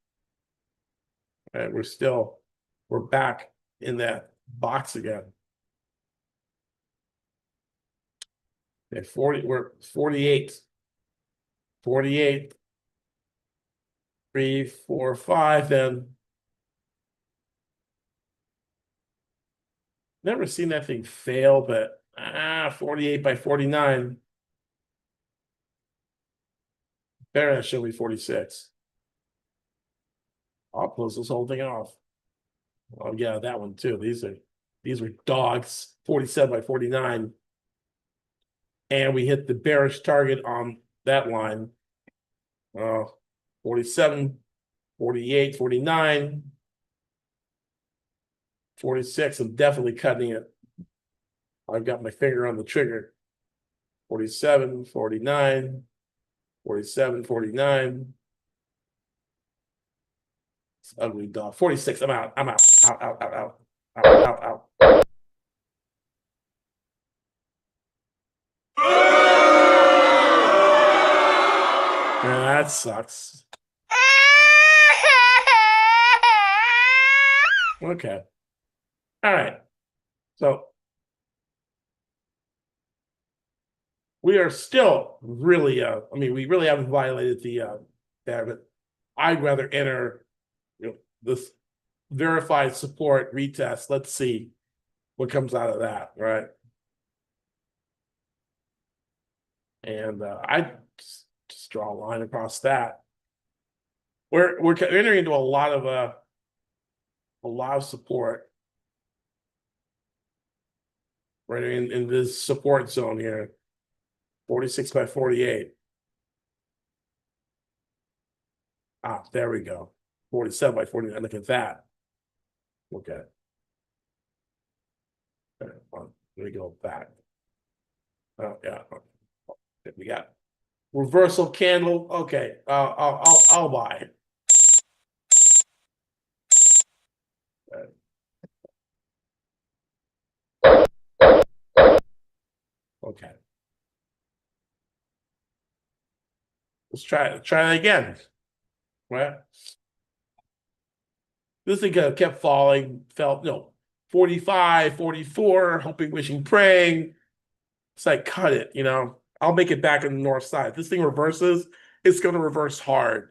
And we're back in that box again. At 40, we're 48. 48. 3, 4, 5, then. Never seen that thing fail, but 48 by 49. Better than show me 46. I'll close this whole thing off. Oh yeah, that one too. These were dogs. 47 by 49. And we hit the bearish target on that line. 47, 48, 49, 46. I'm definitely cutting it. I've got my finger on the trigger. 47, 49, 47, 49. It's ugly dog. 46. I'm out. I'm out. Out, out, out, out. Out, out, out. That sucks. Okay. All right. So we are still really I mean, we really haven't violated the there, but I'd rather enter this verified support retest. Let's see what comes out of that, right? And I just draw a line across that. We're entering into a lot of support right in this support zone here. 46 by 48. Ah, there we go. 47 by 49. Look at that. Okay. Let me go back. Oh yeah. We got reversal candle. Okay. I'll buy. Okay. Let's try it again. Right. This thing kept falling, felt 45, 44, hoping, wishing, praying. It's like, cut it, I'll make it back on the north side. If this thing reverses, it's going to reverse hard.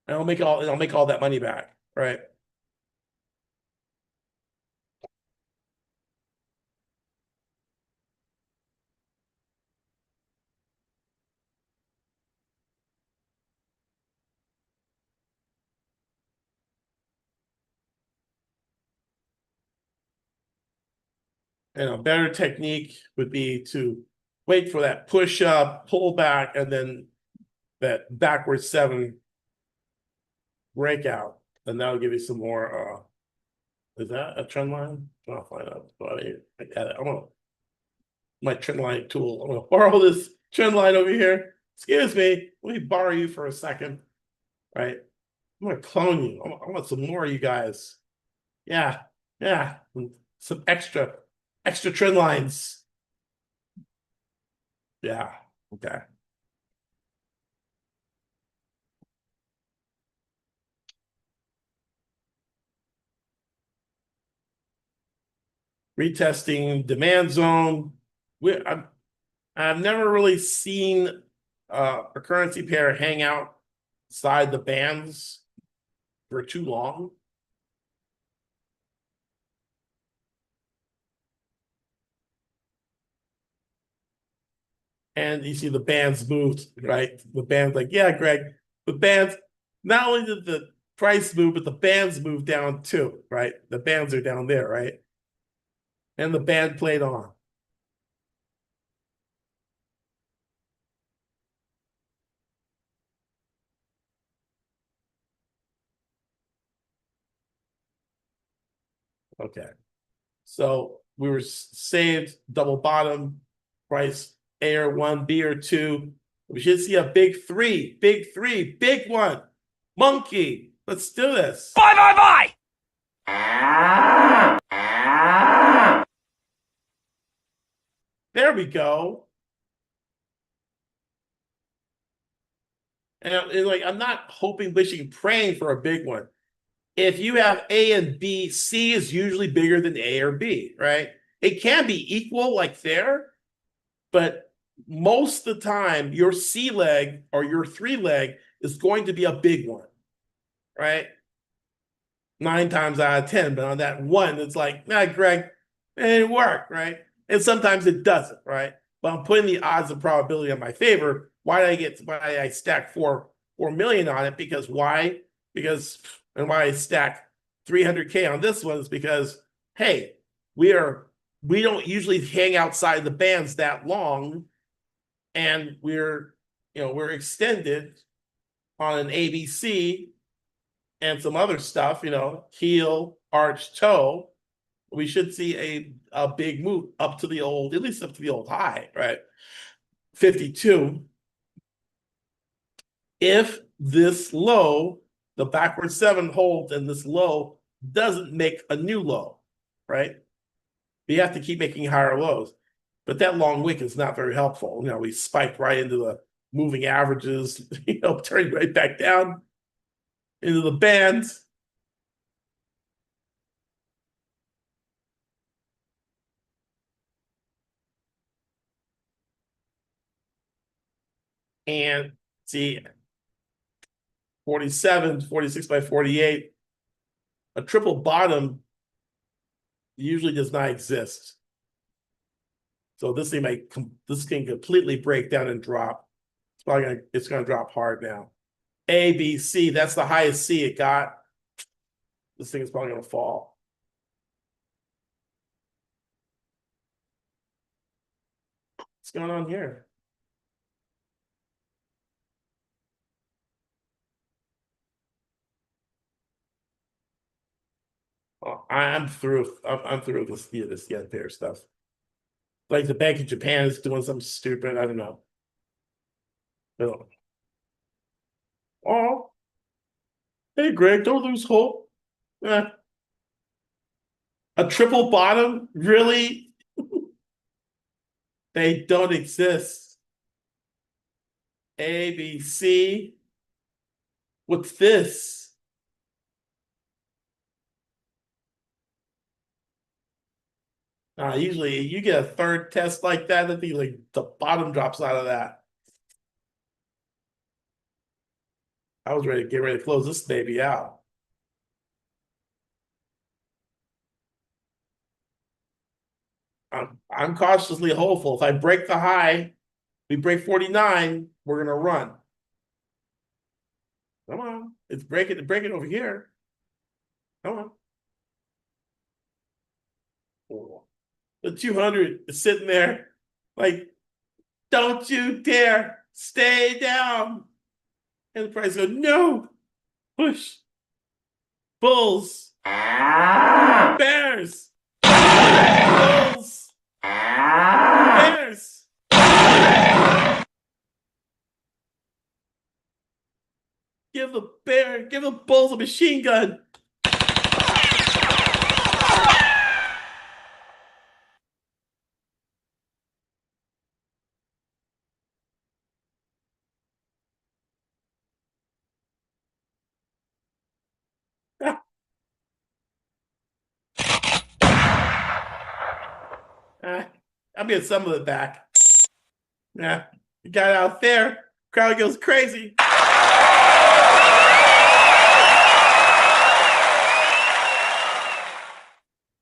And I'll make all that money back, right? And a better technique would be to wait for that push up, pull back, and then that backward 7 breakout. And that'll give you some more. Is that a trend line? I'll find out. I got it. I want my trend line tool. I'm gonna borrow this trend line over here. Excuse me. Let me borrow you for a second. Right. I'm gonna clone you. I want some more of you guys. Yeah. Yeah. Some extra trend lines. Yeah. Okay. Retesting demand zone. I've never really seen a currency pair hang outside the bands for too long. And you see the bands moved, right? The bands like, yeah, Greg, the bands, not only did the price move, but the bands moved down too, right? The bands are down there, right? And the band played on. Okay. So we were saved double bottom, price A or 1, B or 2. We should see a big 3, big one. Monkey, let's do this. Bye bye bye! There we go. And like, I'm not hoping, wishing, praying for a big one. If you have A and B, C is usually bigger than A or B, right? It can be equal like there, but most of the time, your C leg or your 3 leg is going to be a big one, right? 9 times out of 10, but on that one, it's like, nah, Greg, it didn't work, right? And sometimes it doesn't, right? But I'm putting the odds of probability in my favor. Why did I stack 4 million on it? Because why? And why I stack 300K on this one is because, hey, we don't usually hang outside the bands that long, and we're extended on an ABC and some other stuff, heel, arch, toe. We should see a big move up to the old, at least up to the old high, right? 52. If this low, the backward 7 holds, and this low doesn't make a new low, right? We have to keep making higher lows. But that long wick is not very helpful. We spike right into the moving averages, turning right back down into the bands. And see, 47, 46 by 48, a triple bottom usually does not exist. So this can completely break down and drop. It's gonna drop hard now. A, B, C, that's the highest C it got. This thing is probably gonna fall. What's going on here? Oh, I'm through. I'm through this yen pair stuff. Like the Bank of Japan is doing something stupid. I don't know. Oh, hey Greg, don't lose hope. Eh. A triple bottom, really? They don't exist. A, B, C. What's this? Usually you get a third test like that, I think like the bottom drops out of that. I was ready to close this baby out. I'm cautiously hopeful. If I break the high, we break 49, we're gonna run. Come on, it's breaking over here. Come on. The 200 is sitting there like, don't you dare stay down. And the price goes, no, push. Bulls. Bears. Bulls. Bears. Give the bulls a machine gun. I'll get some of it back. Yeah, you got out there. Crowd goes crazy.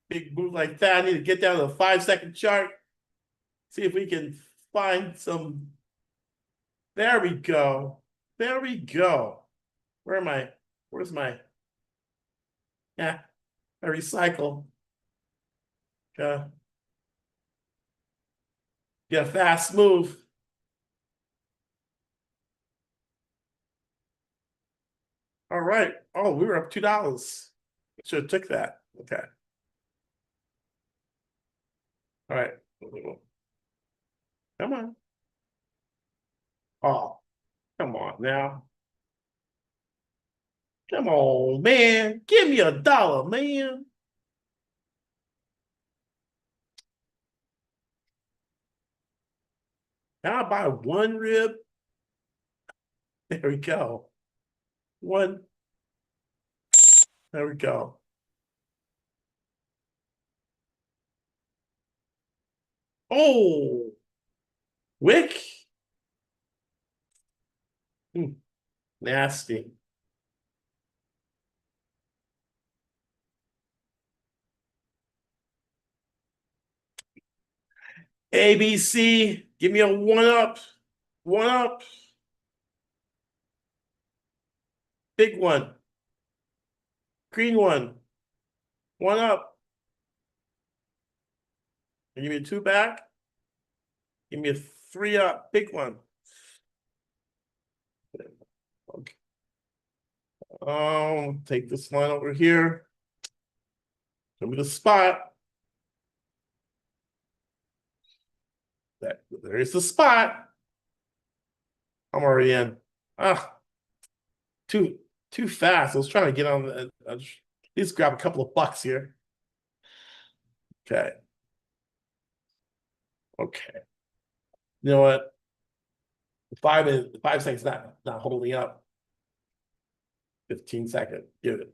Big move like that. I need to get down to the 5-second chart. See if we can find some. There we go. There we go. Where am I? Where's my? Yeah, I recycle. Get a fast move. All right. Oh, we were up $2. Should have took that. Okay. All right. Come on. Oh, come on now. Come on, man. Give me $1, man. Can I buy one rib? There we go. One. There we go. Oh, wick. Nasty. ABC, give me a 1-up. 1-up. Big one. Green one. 1-up. Give me a 2 back. Give me a 3-up. Big one. Okay. Take this line over here. Show me the spot. There's the spot. I'm already in. Too fast. I was trying to get on the. At least grab a couple of bucks here. Okay. Okay. You know what? 5 seconds not holding up. 15 second. Give it.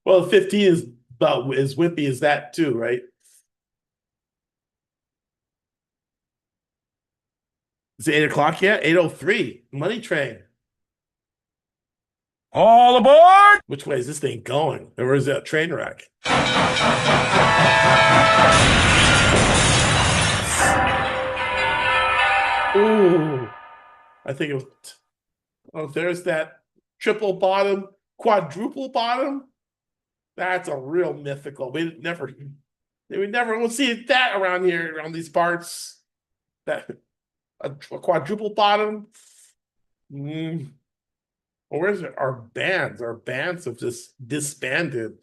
Well, 15 is about as wimpy as that too, right? Is it 8 o'clock yet? 8:03. Money train. All aboard! Which way is this thing going? Or is that train wreck? Ooh. I think it was. Oh, there's that triple bottom, quadruple bottom. That's a real mythical. We never will see that around here, around these parts. That a quadruple bottom. Well, where's our bands? Our bands have just disbanded.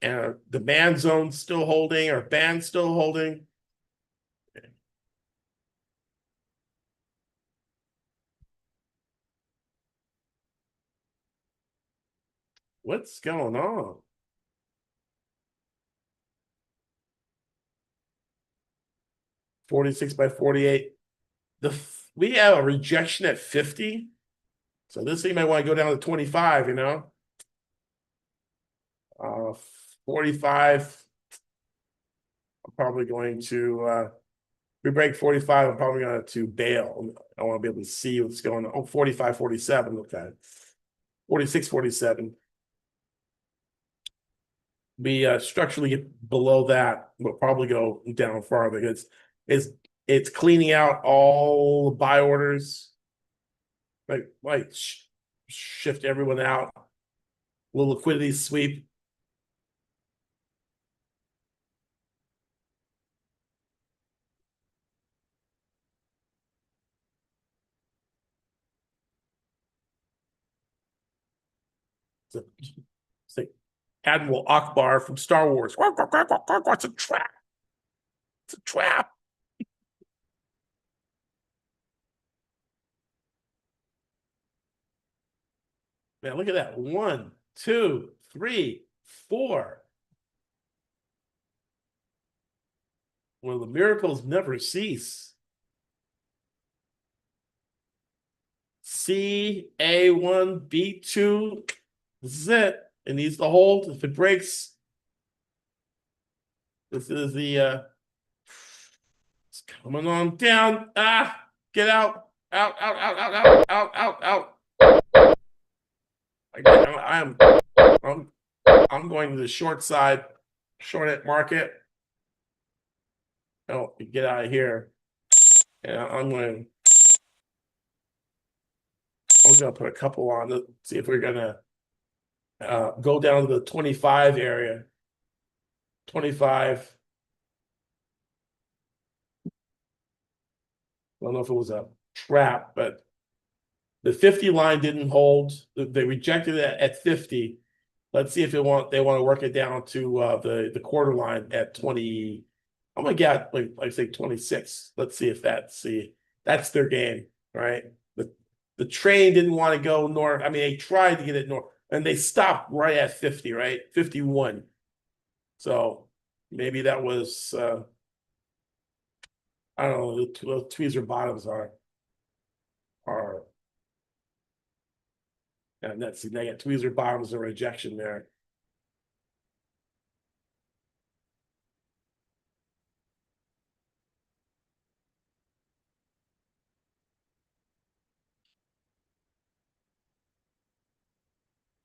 And the band zone's still holding, our band's still holding. What's going on? $46 by 48. We have a rejection at 50. So this thing might want to go down to 25, you know. 45. I'm probably going to if we break 45, I'm probably going to bail. I want to be able to see what's going on. Oh, 45, 47. Okay. 46, 47. We structurally get below that, we'll probably go down farther. It's cleaning out all the buy orders. Like shift everyone out. Little liquidity sweep. It's like Admiral Akbar from Star Wars. It's a trap. It's a trap. Man, look at that. 1, 2, 3, 4. Well, the miracles never cease. C, A1, B2. This is it. It needs to hold. If it breaks, this is the it's coming on down. Get out. Out, out, out, out, out, out, out, out. I'm going to the short side, short it market. Oh, get out of here. And I'm gonna put a couple on to see if we're gonna go down to the 25 area. 25. I don't know if it was a trap, but the 50 line didn't hold. They rejected it at 50. Let's see if they want to work it down to the quarter line at 20. I'm gonna get like say 26. Let's see if that's their game, right? The train didn't want to go north. I mean, they tried to get it north, and they stopped right at 50, right? 51. So maybe that was I don't know. The tweezer bottoms are and that's they got tweezer bottoms and rejection there.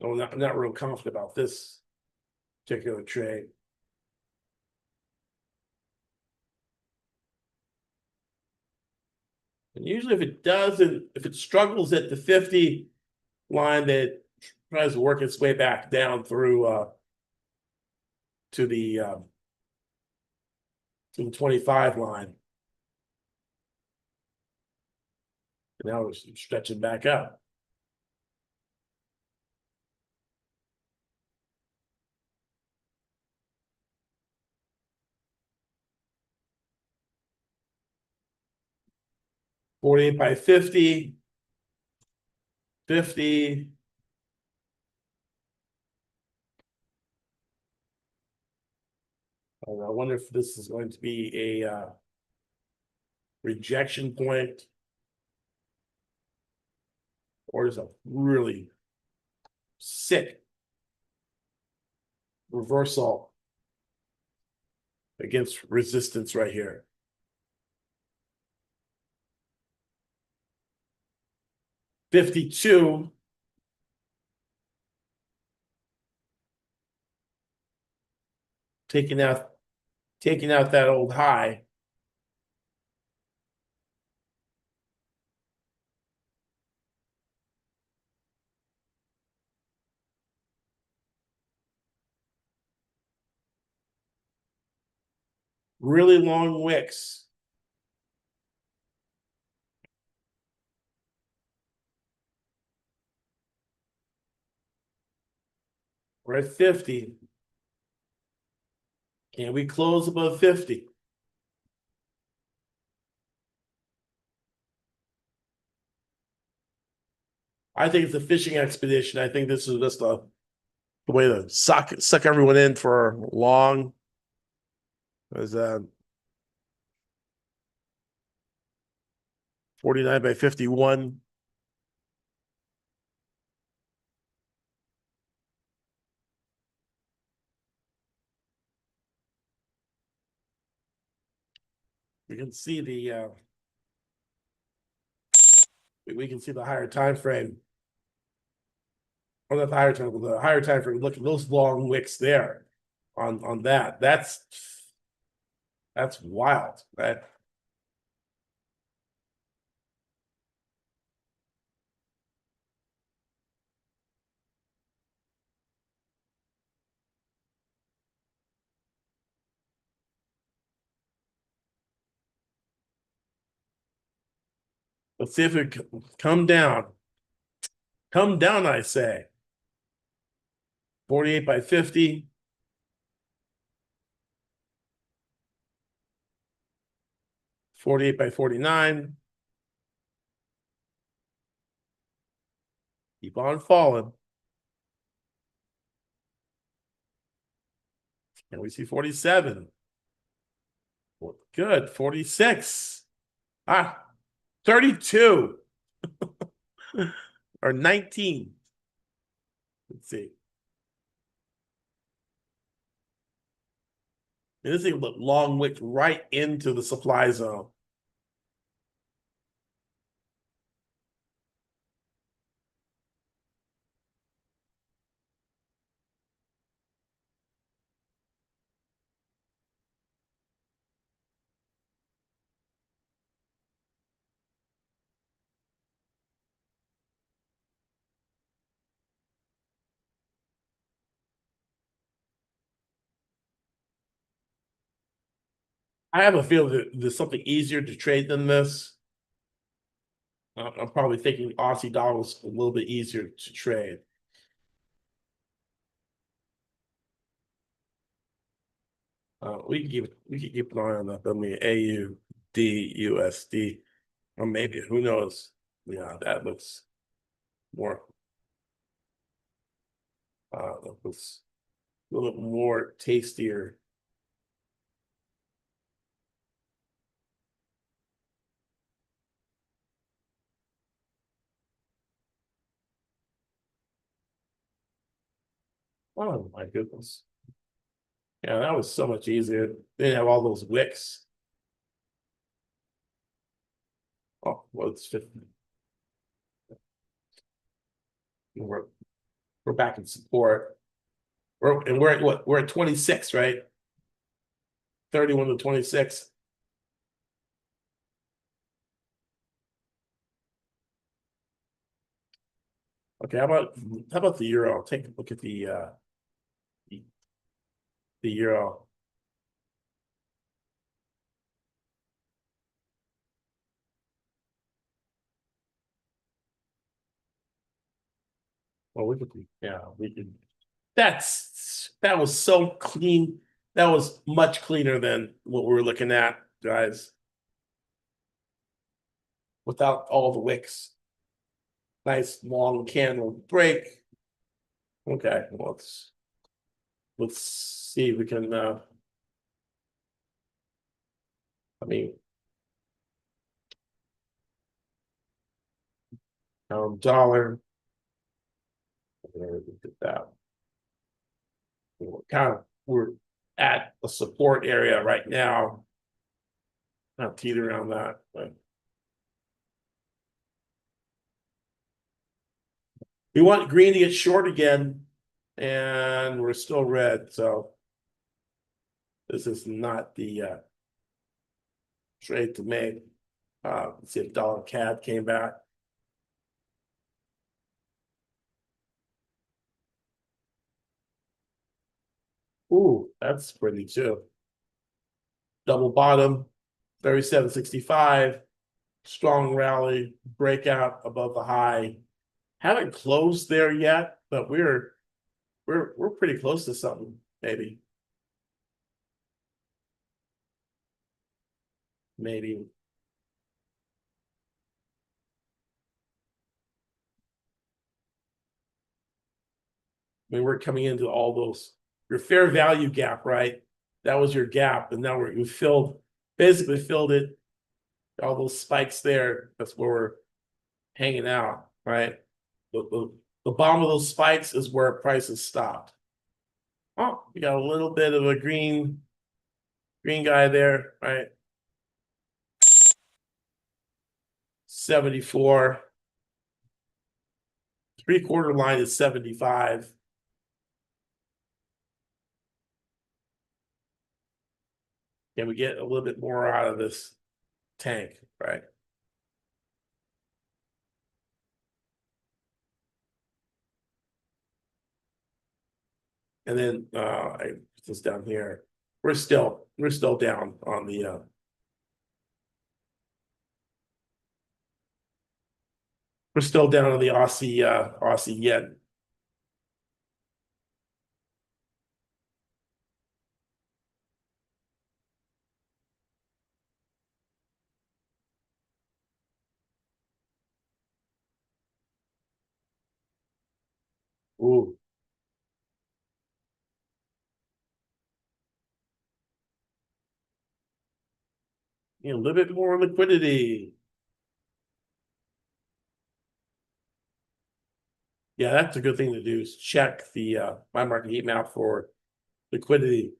So I'm not real confident about this particular trade. And usually if it struggles at the 50 line, that tries to work its way back down through to the 25 line. And now we're stretching back up. $48 by 50. 50. I wonder if this is going to be a rejection point, or is a really sick reversal against resistance right here. $52. Taking out that old high. Really long wicks. We're at 50. Can we close above 50? I think it's a fishing expedition. I think this is just the way to suck everyone in for long. As 49 by 51. You can see we can see the higher time frame. Or not the higher time frame. Look at those long wicks there on that. That's wild. Let's see if it come down. Come down, I say. 48 by 50. $48 by 49. Keep on falling. And we see 47. Well, good. 46. 32. Or 19. Let's see. And this thing look long wick right into the supply zone. I have a feeling that there's something easier to trade than this. I'm probably thinking Aussie dollars a little bit easier to trade. We can keep an eye on that. I mean, AUD USD, or maybe who knows? Yeah, that looks more. That looks a little more tastier. Oh my goodness. Yeah, that was so much easier. They didn't have all those wicks. Oh, well, it's 50. We're we're back in support. We're at what? We're at 26, right? 31 to 26. Okay, how about the euro? Take a look at the euro. Well, we could. That was so clean. That was much cleaner than what we were looking at, guys. Without all the wicks. Nice long candle break. Okay, well, let's see if we can. I mean, dollar. Look at that. We're at a support area right now. Not teeter around that, but we want green to get short again, and we're still red. So this is not the trade to make. Let's see if dollar CAD came back. Ooh, that's pretty too. Double bottom, 37.65. Strong rally, breakout above the high. Haven't closed there yet, but we're pretty close to something, maybe. Maybe. I mean, we're coming into all those your fair value gap, right? That was your gap, and now we basically filled it. All those spikes there. That's where we're hanging out, right? The bottom of those spikes is where prices stopped. Oh, we got a little bit of a green guy there, right? 74. 3/4 line is 75. Can we get a little bit more out of this tank, right? And then I put this down here. We're still down on the we're still down on the Aussie yen. Ooh. A little bit more liquidity. Yeah, that's a good thing to do is check the my market heat map for liquidity.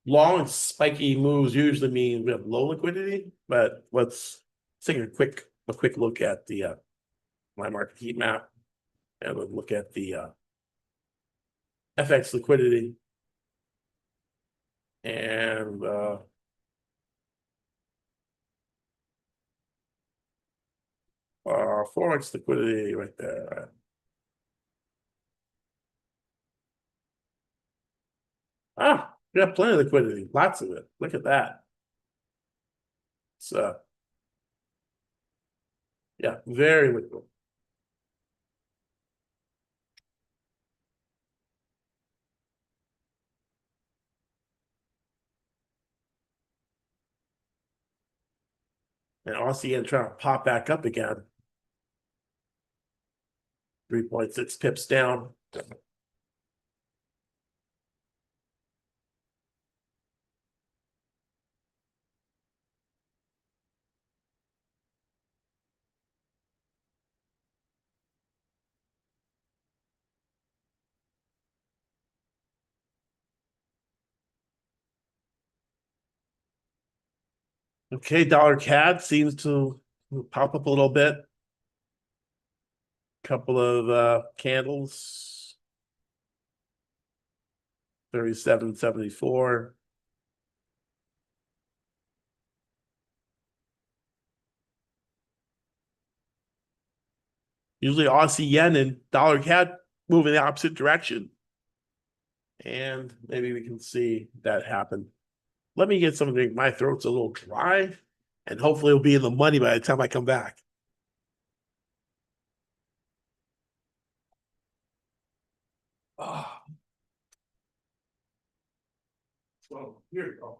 Long and spiky moves usually mean we have low liquidity, but let's take a quick look at the my market heat map and we'll look at the FX liquidity and Forex liquidity right there. Ah, we have plenty of liquidity, lots of it. Look at that. So yeah, very liquid. And Aussie yen trying to pop back up again. 3.6 pips down. Okay, dollar CAD seems to pop up a little bit. Couple of candles. 37.74. Usually Aussie yen and dollar CAD move in the opposite direction. And maybe we can see that happen. Let me get something. My throat's a little dry, and hopefully it'll be in the money by the time I come back. Oh. So here we go.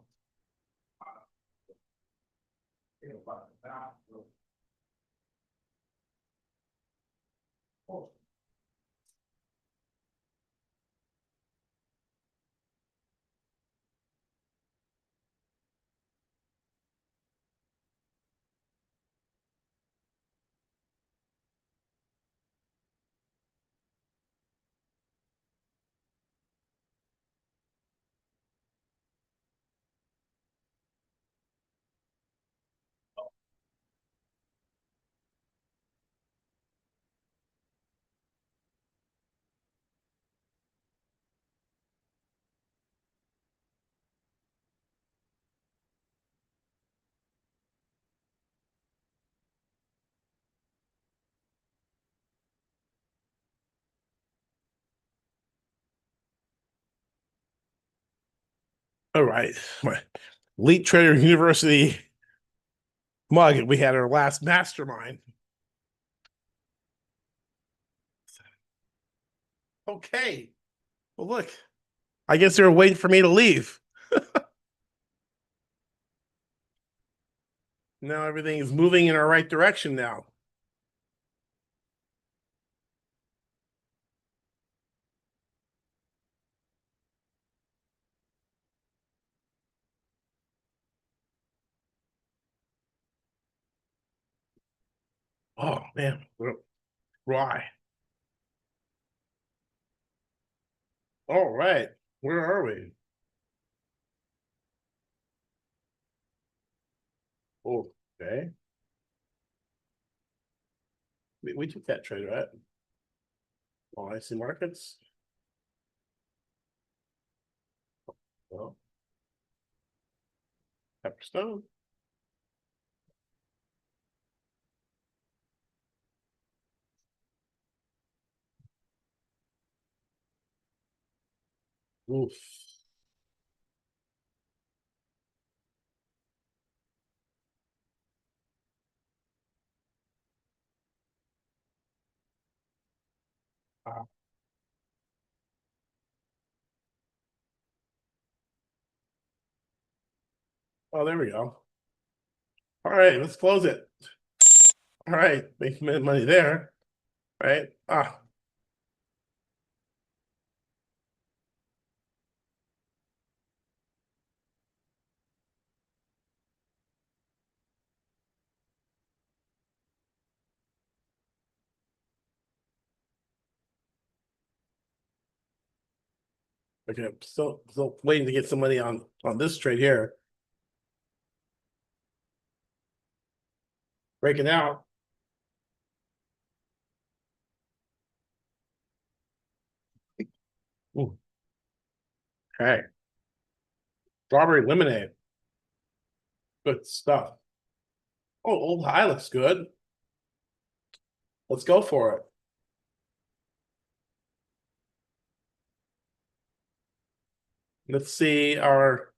All right. Elite Trader University mug. We had our last mastermind. Okay. Well, look, I guess they were waiting for me to leave. Now everything is moving in our right direction now. Oh man, why? All right, where are we? Oh, okay. We took that trade, right? Oh, I see markets. Well, Pepperstone. Oof. Ah, oh, there we go. All right, let's close it. All right, make money there. Right. Ah, Okay, I'm still waiting to get some money on this trade here. Breaking out. Ooh. Okay. Strawberry lemonade. Good stuff. Oh, old high looks good. Let's go for it. Let's see our.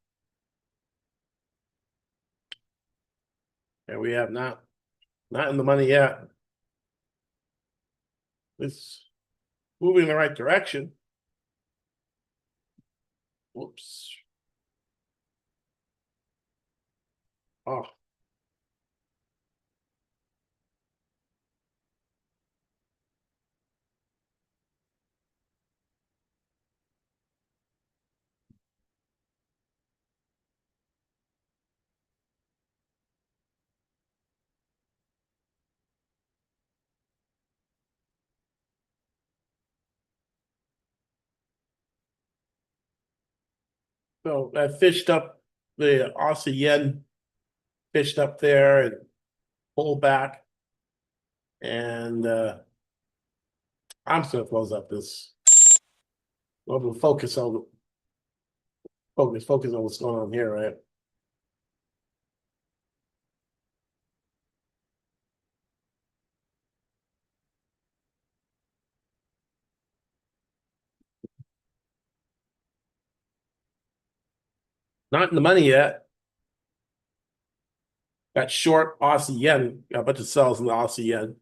And we have not in the money yet. It's moving in the right direction. Whoops. Oh. So I fished up the Aussie yen, fished up there and pulled back. And I'm just gonna close up this. We'll focus on what's going on here, right? Not in the money yet. Got short Aussie yen, got a bunch of sells in the Aussie yen.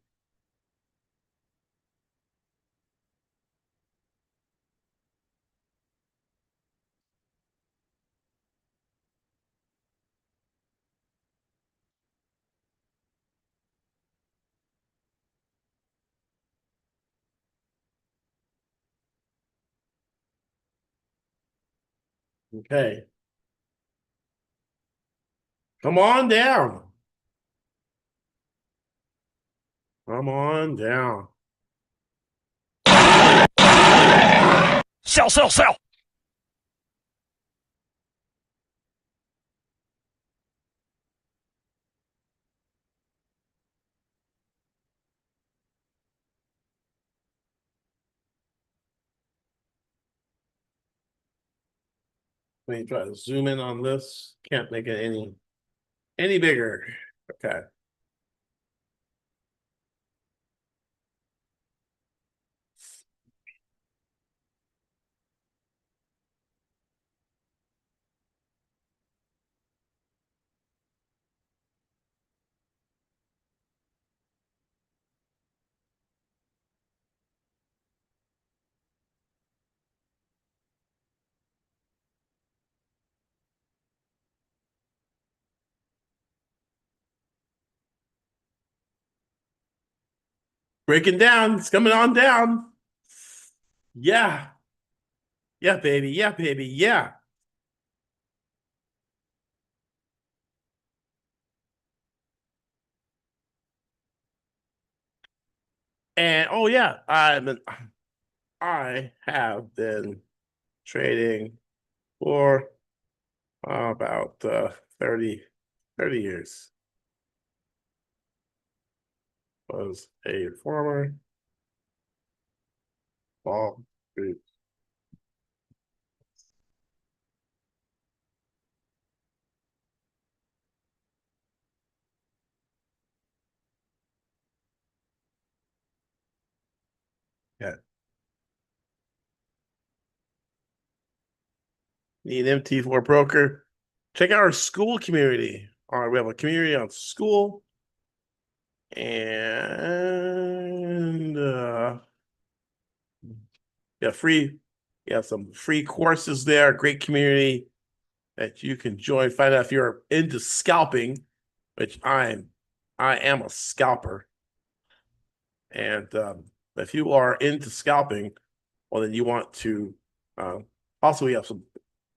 Okay. Come on down. Come on down. Sell, sell, sell. Let me try to zoom in on this. Can't make it any bigger. Okay. Breaking down. It's coming on down. Yeah. Yeah, baby. Yeah, baby. Yeah. And oh yeah, I have been trading for about 30 years. Was a former ball group. Yeah. Need an MT4 broker. Check out our school community. All right, we have a community on school. And yeah, some free courses there, great community that you can join. Find out if you're into scalping, which I am a scalper. And if you are into scalping, well, then you want to also, we have some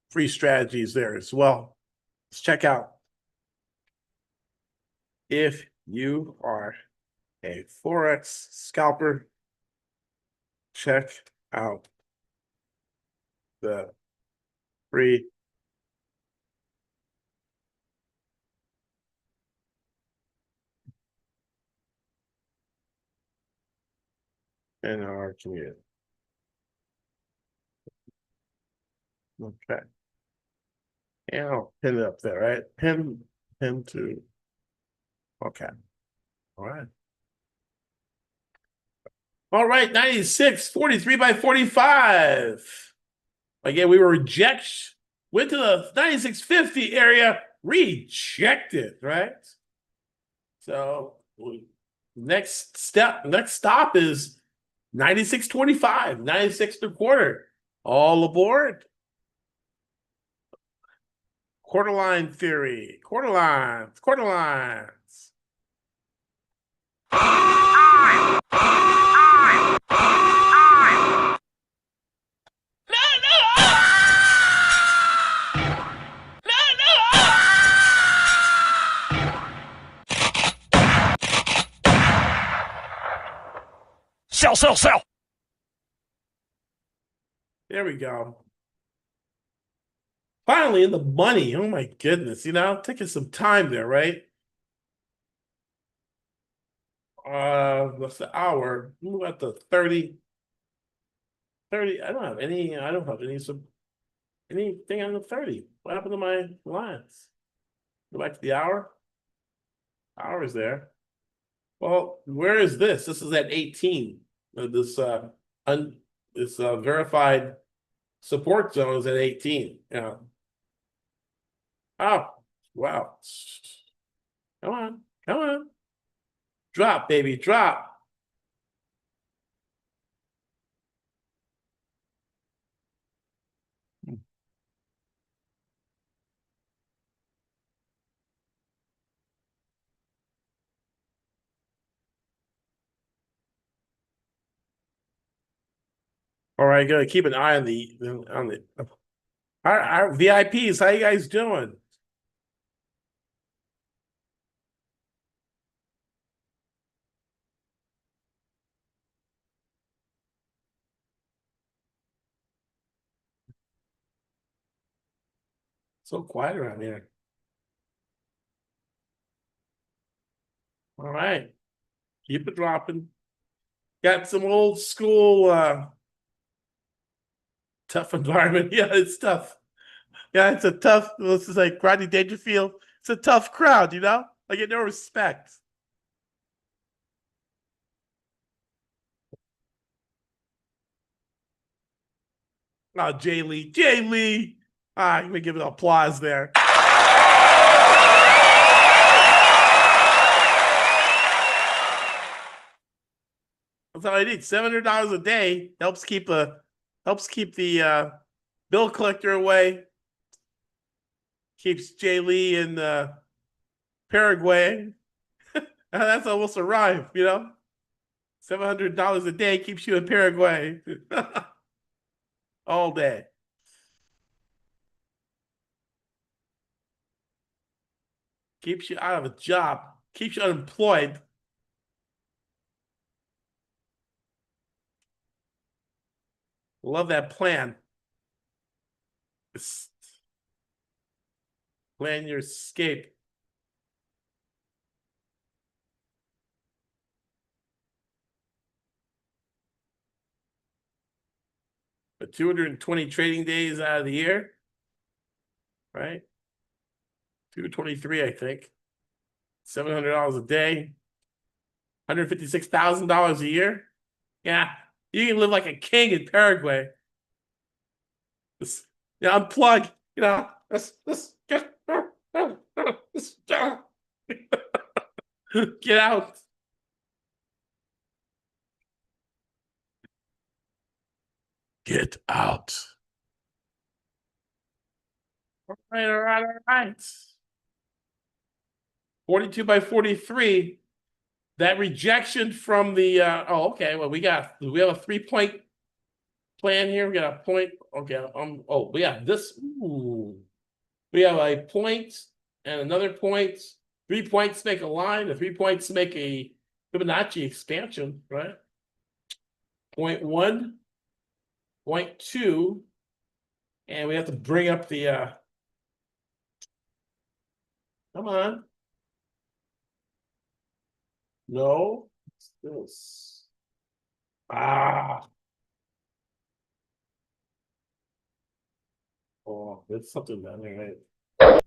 free strategies there as well. Let's check out if you are a Forex scalper, check out the Free. And our community. Okay. And I'll pin it up there, right? Pin to. Okay. All right. All right, 96, 43 by 45. Again, we were rejected. Went to the 9650 area, rejected, right? So next stop is 96.25, 96.25. All aboard. Quarterline theory, quarterlines. Sell. There we go. Finally in the money. Oh my goodness. Taking some time there, right? What's the hour? Move at the 30. I don't have anything on the 30. What happened to my lines? Go back to the hour. Hour is there. Well, where is this? This is at 18. This verified support zone is at 18. Yeah. Oh, wow. Come on. Drop, baby, drop. All right, gotta keep an eye on our VIPs. How you guys doing? So quiet around here. All right, keep it dropping. Got some old school tough environment. Yeah, it's tough. Yeah, it's a tough. This is like Rodney Dangerfield. It's a tough crowd, I get no respect. Oh, Jay Lee. Let me give it applause there. That's all I need. $700 a day helps keep the bill collector away. Keeps Jay Lee in Paraguay. That's almost a rhyme, $700 a day keeps you in Paraguay all day. Keeps you out of a job. Keeps you unemployed. Love that plan. Plan your escape. But 220 trading days out of the year, right? 223, I think. $700 a day. $156,000 a year. Yeah, you can live like a king in Paraguay. Unplug. Get out. Get out. All right. 42 by 43. That rejection from the okay. Well, we have a 3-point plan here. We got a point. Okay. We have this. Ooh. We have a point and another point. 3 points make a line. The 3 points make a Fibonacci expansion, right? Point 1, point 2, And we have to bring up the come on. No. This. Ah. Oh, there's something down there, right?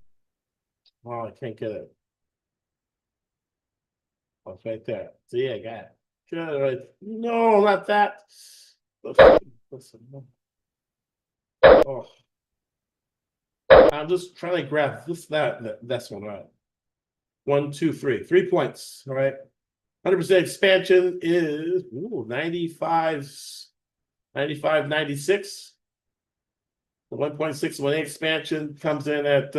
Oh, I can't get it. Oh, it's right there. See, I got it. Good, right. No, not that. Listen, no. Oh. I'm just trying to grab this, that's one, right? 1, 2, 3. 3 points. All right. 100% expansion is 95, 95, 96. The 1.61 expansion comes in at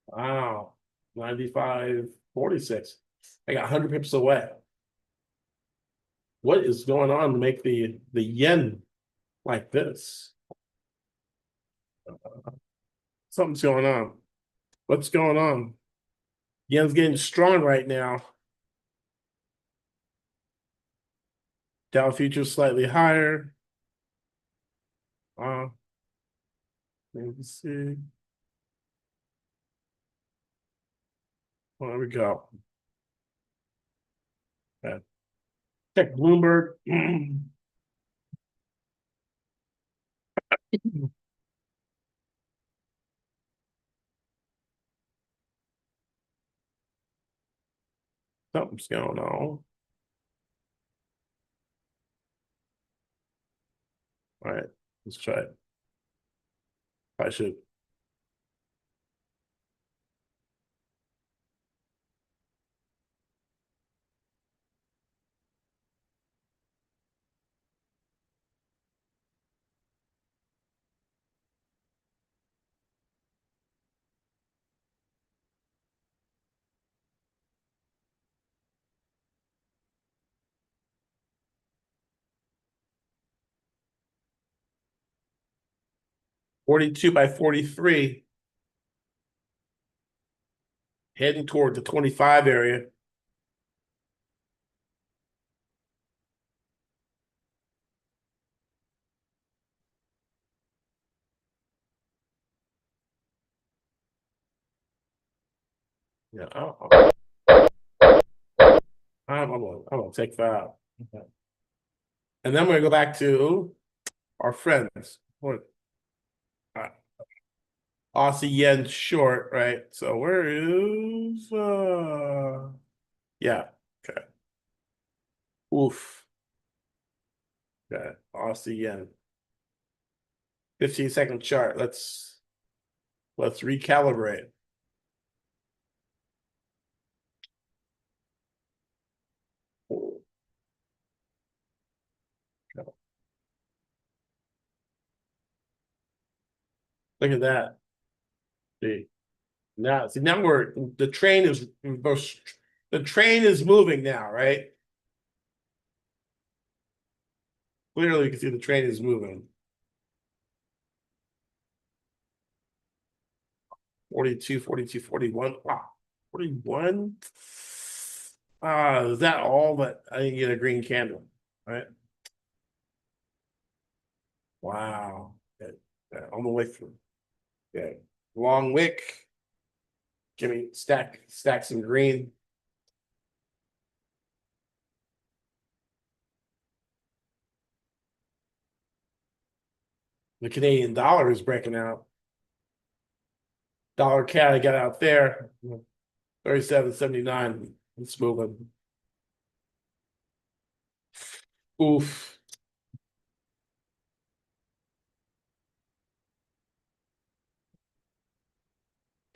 wow, 95, 46. I got 100 pips away. What is going on to make the yen like this? Something's going on. What's going on? Yen's getting strong right now. Dow futures slightly higher. Let me see. Well, there we go. Okay. Check Bloomberg. Something's going on. All right, let's try it. I should. $42 by 43. Heading toward the 25 area. Yeah, I'm gonna take that out. Okay. And then we're gonna go back to our friends. What? Aussie yen short, right? So where is yeah, okay. Oof. Okay, Aussie yen. 15-second chart. Let's recalibrate. Look at that. See. Now, the train is moving now, right? Clearly, you can see the train is moving. 42, 42, 41. Wow, 41. Is that all that I didn't get a green candle, right? Wow. Okay. All the way through. Okay. Long wick. Give me stack some green. The Canadian dollar is breaking out. Dollar CAD I got out there. 37.79. It's moving. Oof.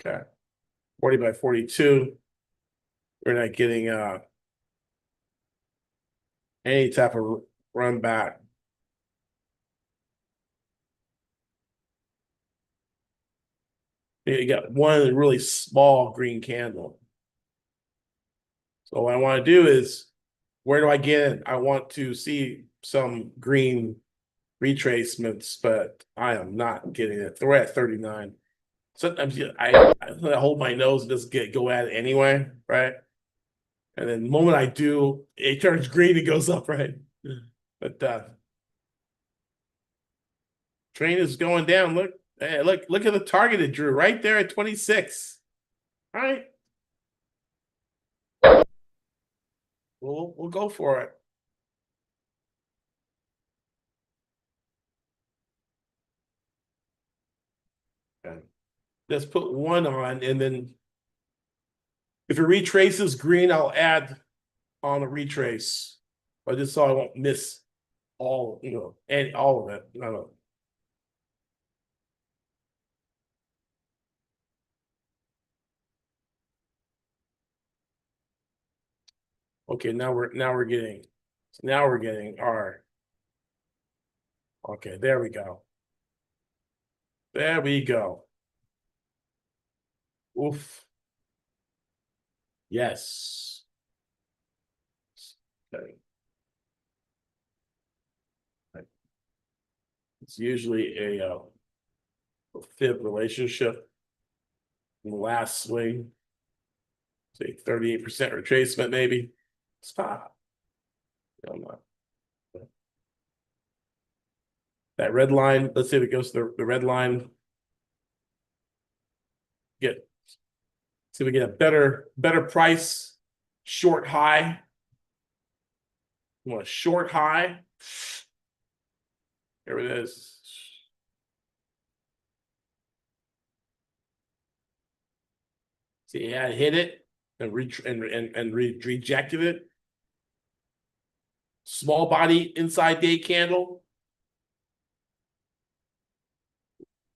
Okay. 40 by 42. We're not getting any type of run back. You got one really small green candle. So what I want to do is, where do I get it? I want to see some green retracements, but I am not getting it. We're at 39. Sometimes I hold my nose and just go at it anyway, right? And then the moment I do, it turns green and goes up, right? But Train is going down. Look, hey, look at the target it drew right there at 26. All right. We'll go for it. Okay. Let's put one on, and then if it retraces green, I'll add on a retrace. But just so I won't miss all, and all of it. No. Okay, now we're getting our. Okay, there we go. There we go. Oof. Yes. Okay. It's usually a fib relationship in the last swing. Say 38% retracement, maybe. Stop. No. That red line, let's say if it goes to the red line. See if we get a better price, short high. You want a short high. Here it is. See, I hit it and rejected it. Small body inside day candle.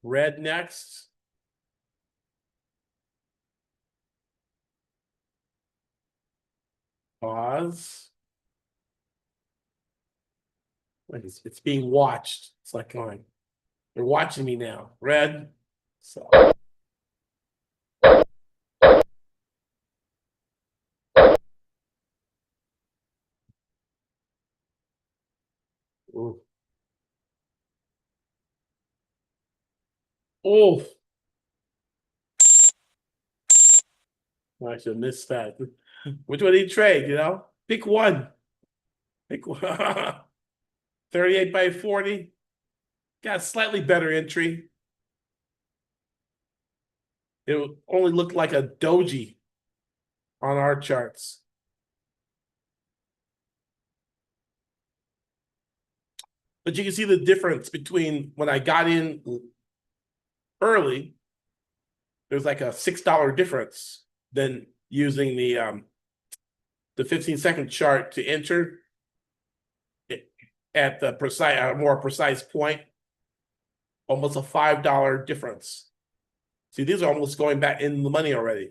Red next. Pause. Like it's being watched. It's like going, they're watching me now. Red. So. Ooh. Oh. I should have missed that. Which one do you trade, Pick one. Pick one. 38 by 40. Got a slightly better entry. It only looked like a doji on our charts. But you can see the difference between when I got in early, there's like a $6 difference than using the 15-second chart to enter it at the more precise point. Almost a $5 difference. See, these are almost going back in the money already.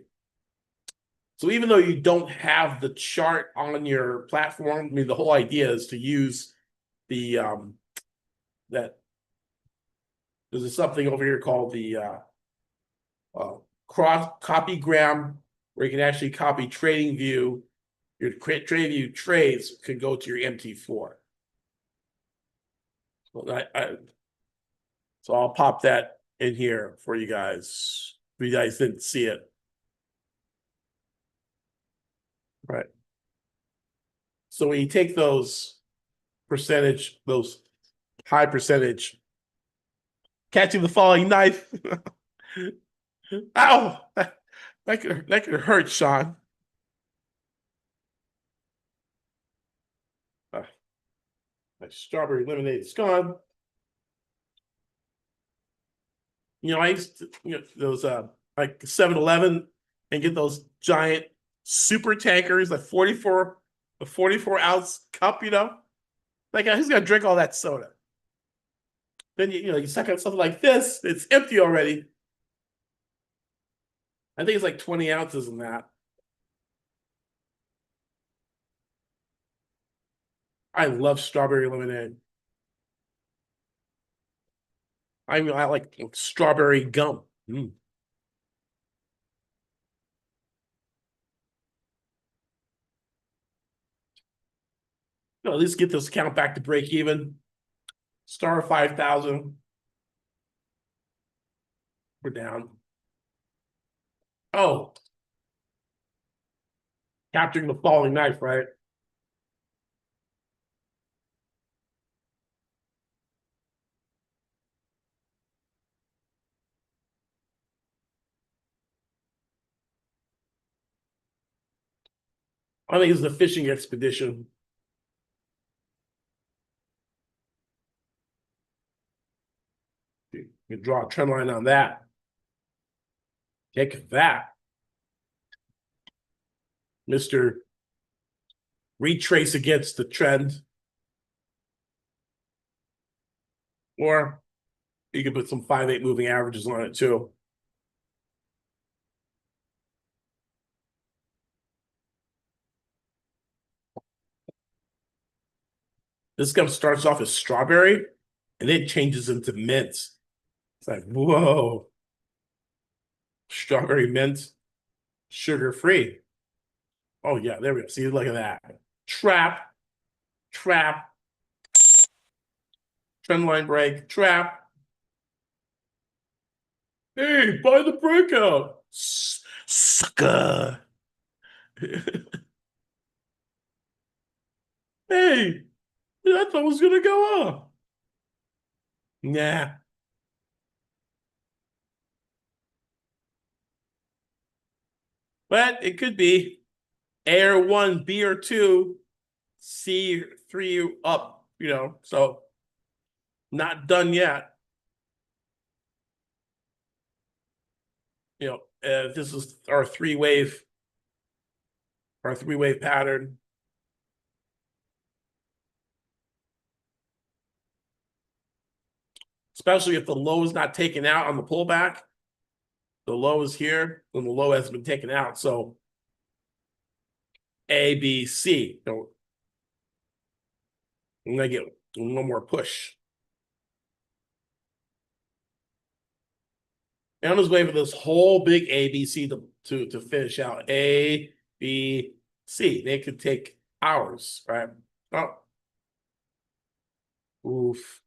So even though you don't have the chart on your platform, I mean, the whole idea is to use the that there's something over here called the copygram, where you can actually copy trading view. Your trading view trades can go to your MT4. So I'll pop that in here for you guys. If you guys didn't see it. Right. So when you take those high percentage, catching the falling knife. Ow! That could hurt, Sean. My strawberry lemonade is gone. I used to, those like 7-Eleven and get those giant super tankers, like 44-ounce cup, Like, who's gonna drink all that soda? Then you suck on something like this, it's empty already. I think it's like 20 ounces in that. I love strawberry lemonade. I like strawberry gum. At least get this count back to break even. Star 5,000. We're down. Oh. Capturing the falling knife, right? I think it's the fishing expedition. You can draw a trend line on that. Take that, Mr. Retrace against the trend. Or you can put some 5/8 moving averages on it too. This gum starts off as strawberry and then changes into mint. It's like, whoa. Strawberry mint, sugar free. Oh, yeah, there we go. See, look at that. Trap, trap, trend line break, trap. Hey, buy the breakout. Sucker. Hey, I thought it was going to go up. Nah. But it could be A or 1, B or 2, C 3 up, so not done yet. This is our three-wave pattern. Especially if the low is not taken out on the pullback. The low is here, and the low has been taken out. So A, B, C. I'm gonna get one more push. And I'm just waiting for this whole big A, B, C to finish out. A, B, C. They could take hours, right? Oh. Oof.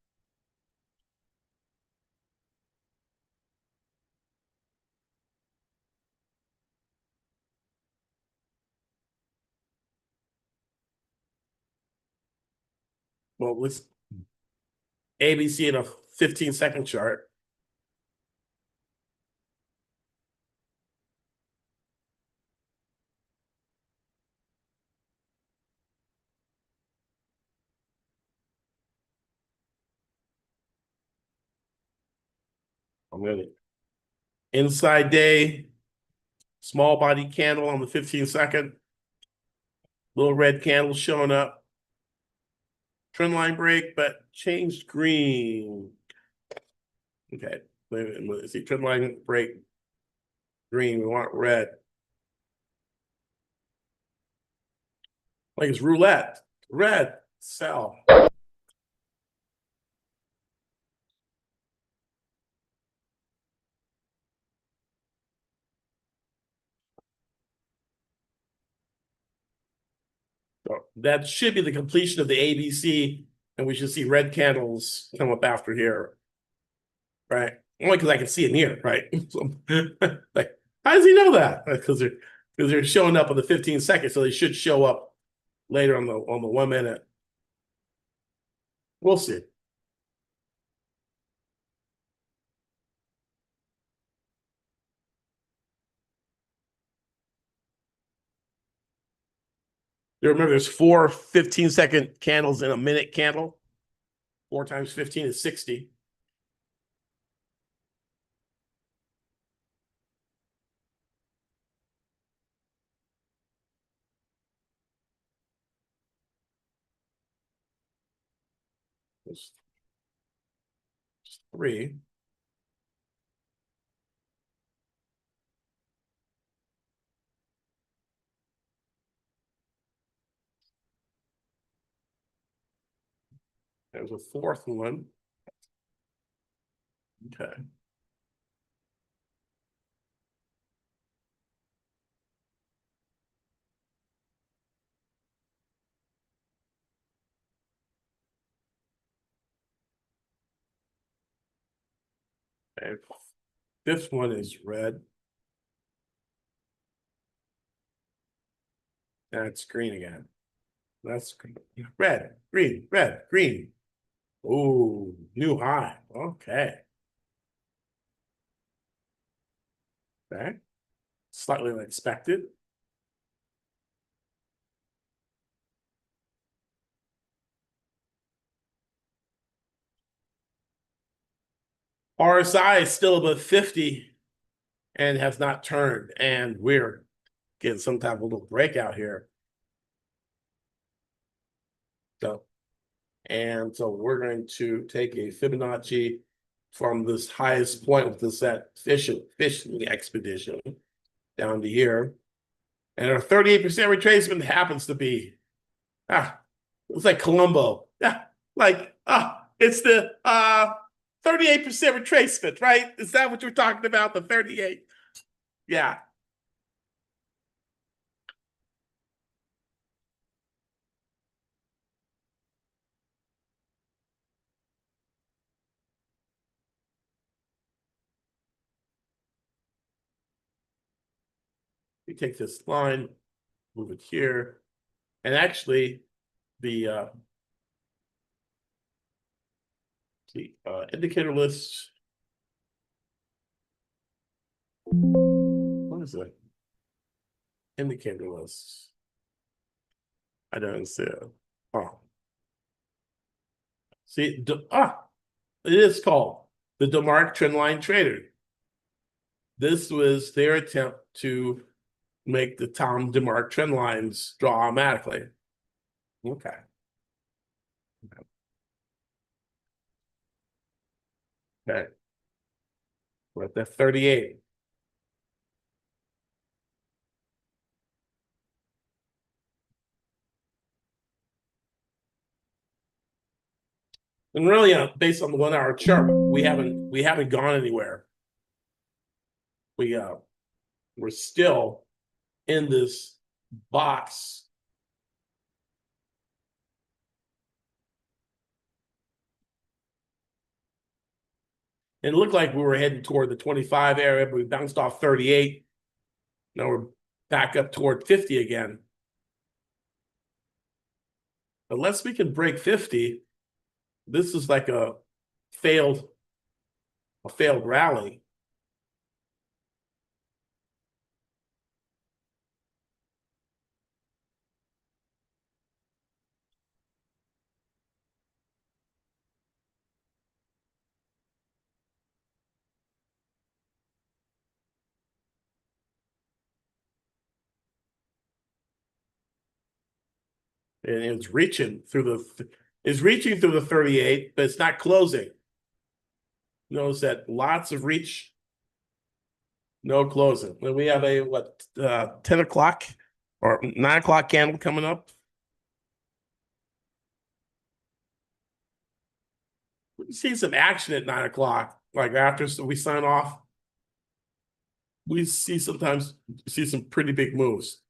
Well, let's ABC in a 15-second chart. I'm gonna inside day, small body candle on the 15-second, little red candle showing up. Trend line break, but changed green. Okay, let's see, trend line break, green, we want red. Like it's roulette, red, sell. So that should be the completion of the ABC, and we should see red candles come up after here, right? Only because I can see it here, right? So, like, how does he know that? Because they're showing up on the 15 seconds, so they should show up later on the 1 minute. We'll see. Remember, there's 4 15-second candles in a minute candle. 4 times 15 is 60. There's 3. There's a 4th one. Okay. And 5th one is red. That's green again. That's red, green, red, green. Oh, new high. Okay. Okay. Slightly unexpected. RSI is still above 50 and has not turned, and we're getting some type of little breakout here. So we're going to take a Fibonacci from this highest point with this fishing expedition down to here. And our 38% retracement happens to be, it's like Columbo. Yeah, it's the 38% retracement, right? Is that what you're talking about? The 38? Yeah. We take this line, move it here, and actually the indicator list. What is it? Indicator list. I don't see it. Oh. See, it is called the DeMark Trendline Trader. This was their attempt to make the Tom DeMark trend lines draw automatically. Okay. Okay. We're at the 38. And really, based on the 1 hour chart, we haven't gone anywhere. We're still in this box. And it looked like we were heading toward the 25 area, but we bounced off 38. Now we're back up toward 50 again. Unless we can break 50, this is like a failed rally. And it's reaching through the 38, but it's not closing. Notice that lots of reach, no closing. Then we have a 10 o'clock or 9 o'clock candle coming up. We see some action at 9 o'clock, like after we sign off. We sometimes see some pretty big moves.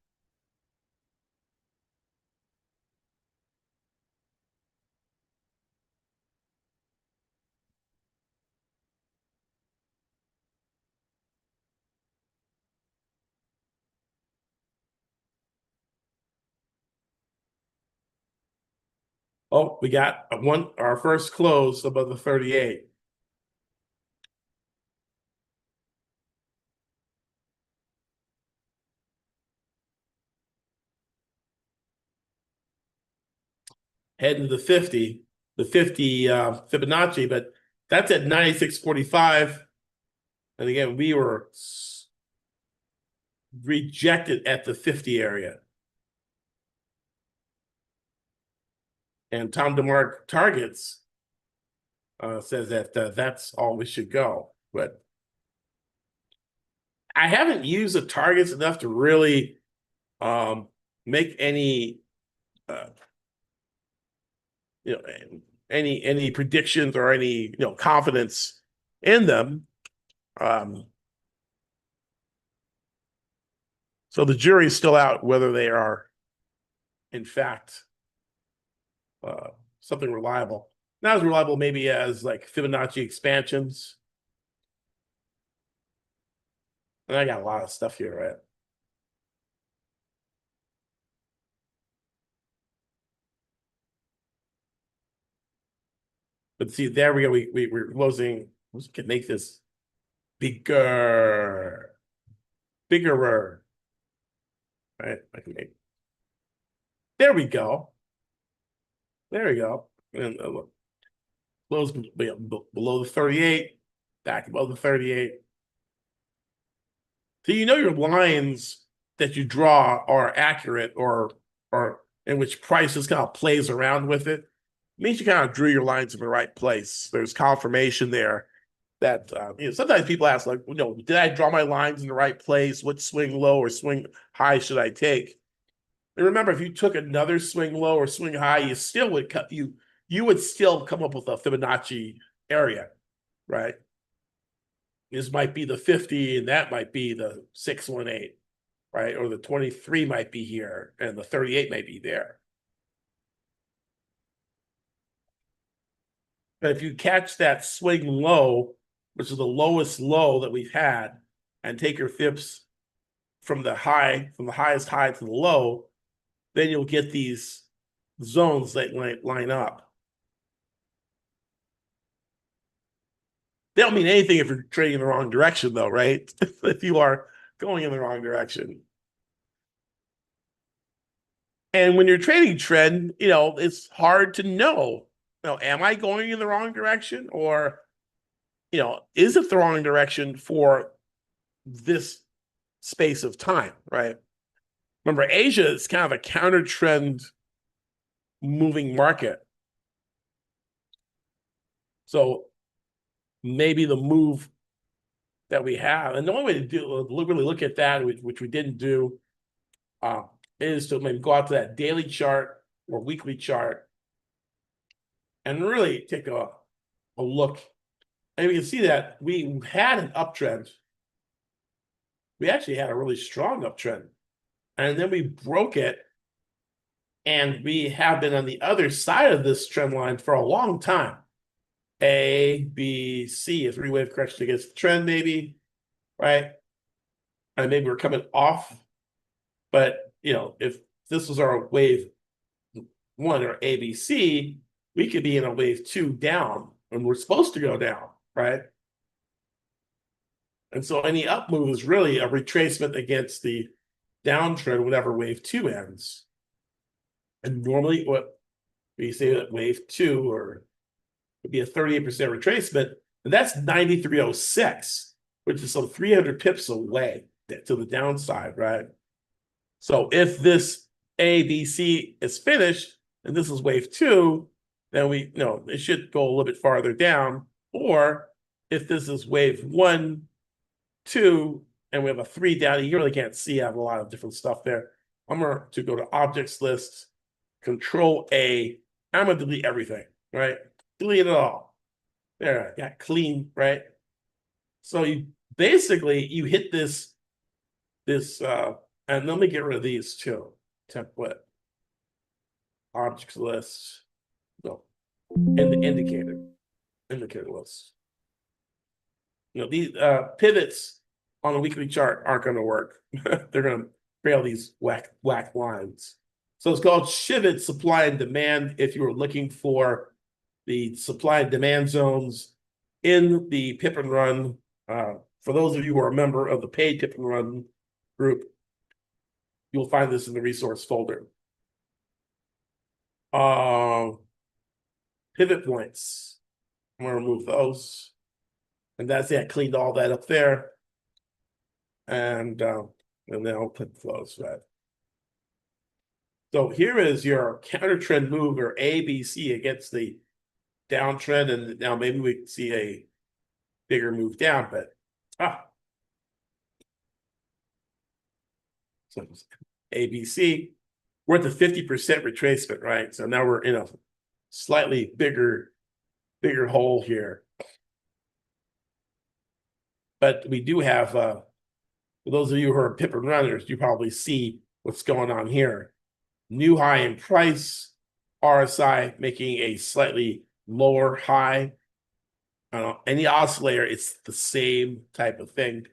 Oh, we got our first close above the 38. Heading to the 50 Fibonacci, but that's at 96.45. And again, we were rejected at the 50 area. And Tom DeMark targets says that that's all we should go. But I haven't used the targets enough to really make any any predictions or any confidence in them. So the jury's still out whether they are, in fact, something reliable. Not as reliable maybe as like Fibonacci expansions. And I got a lot of stuff here, right? But see, there we go. We're closing. We can make this bigger. Right? I can make. There we go. There we go. And look, close below the 38. back above the 38. So you know your lines that you draw are accurate or in which prices kind of plays around with it. It means you kind of drew your lines in the right place. There's confirmation there that sometimes people ask, like, did I draw my lines in the right place? What swing low or swing high should I take? And remember, if you took another swing low or swing high, you still would you would still come up with a Fibonacci area, right? This might be the 50, and that might be the 618, right? Or the 23 might be here, and the 38 might be there. But if you catch that swing low, which is the lowest low that we've had, and take your fibs from the highest high to the low, then you'll get these zones that line up. They don't mean anything if you're trading in the wrong direction, though, right? If you are going in the wrong direction. And when you're trading trend, it's hard to know, am I going in the wrong direction? Or, is it the wrong direction for this space of time, right? Remember, Asia is kind of a counter trend moving market. So maybe the move that we have, and the only way to really look at that, which we didn't do, is to maybe go out to that daily chart or weekly chart and really take a look. And we can see that we had an uptrend. We actually had a really strong uptrend. And then we broke it. And we have been on the other side of this trend line for a long time. A, B, C, a three-wave correction against the trend, maybe, right? And maybe we're coming off. But, if this was our wave 1 or ABC, we could be in a wave 2 down, and we're supposed to go down, right? And so any up move is really a retracement against the downtrend whenever wave 2 ends. And normally what we say that wave 2 or would be a 38% retracement, and that's 93.06, which is some 300 pips away to the downside, right? So if this ABC is finished and this is wave 2, then it should go a little bit farther down. Or if this is wave 1, 2, and we have a 3 down, you really can't see. I have a lot of different stuff there. I'm going to go to objects list, Control A. I'm going to delete everything, right? Delete it all. There, I got clean, right? So you hit this, and let me get rid of these too. Template, objects list, no, and the indicator list. These pivots on a weekly chart aren't going to work. They're going to trail these whack lines. So it's called Shivit supply and demand. If you were looking for the supply and demand zones in the Pip and Run, for those of you who are a member of the paid Pip and Run group, you'll find this in the resource folder. Pivot points. I'm going to remove those. And that's it. I cleaned all that up there. And then I'll put flows, right? So here is your counter trend move, or ABC, against the downtrend. And now maybe we can see a bigger move down, but so ABC, we're at the 50% retracement, right? So now we're in a slightly bigger hole here. But we do have, for those of you who are Pip and runners, you probably see what's going on here. New high in price, RSI making a slightly lower high. Any oscillator, it's the same type of thing.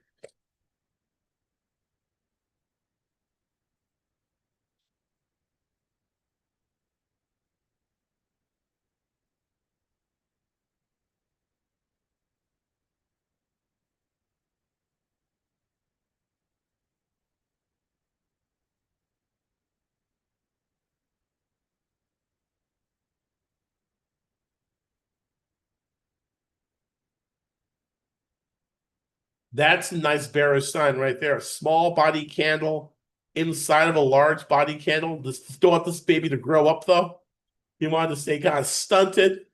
That's a nice bearish sign right there. A small body candle inside of a large body candle. Don't want this baby to grow up though. You want to stay kind of stunted,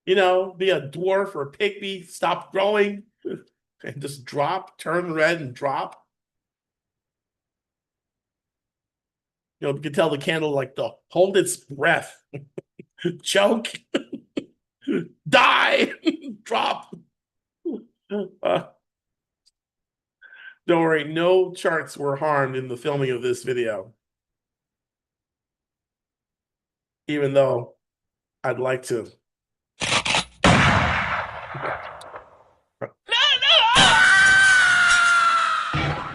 you know, be a dwarf or a pygmy, stop growing and just drop, turn red and drop. You know, you can tell the candle like to hold its breath, choke, die, drop. Don't worry, no charts were harmed in the filming of this video. Even though I'd like to.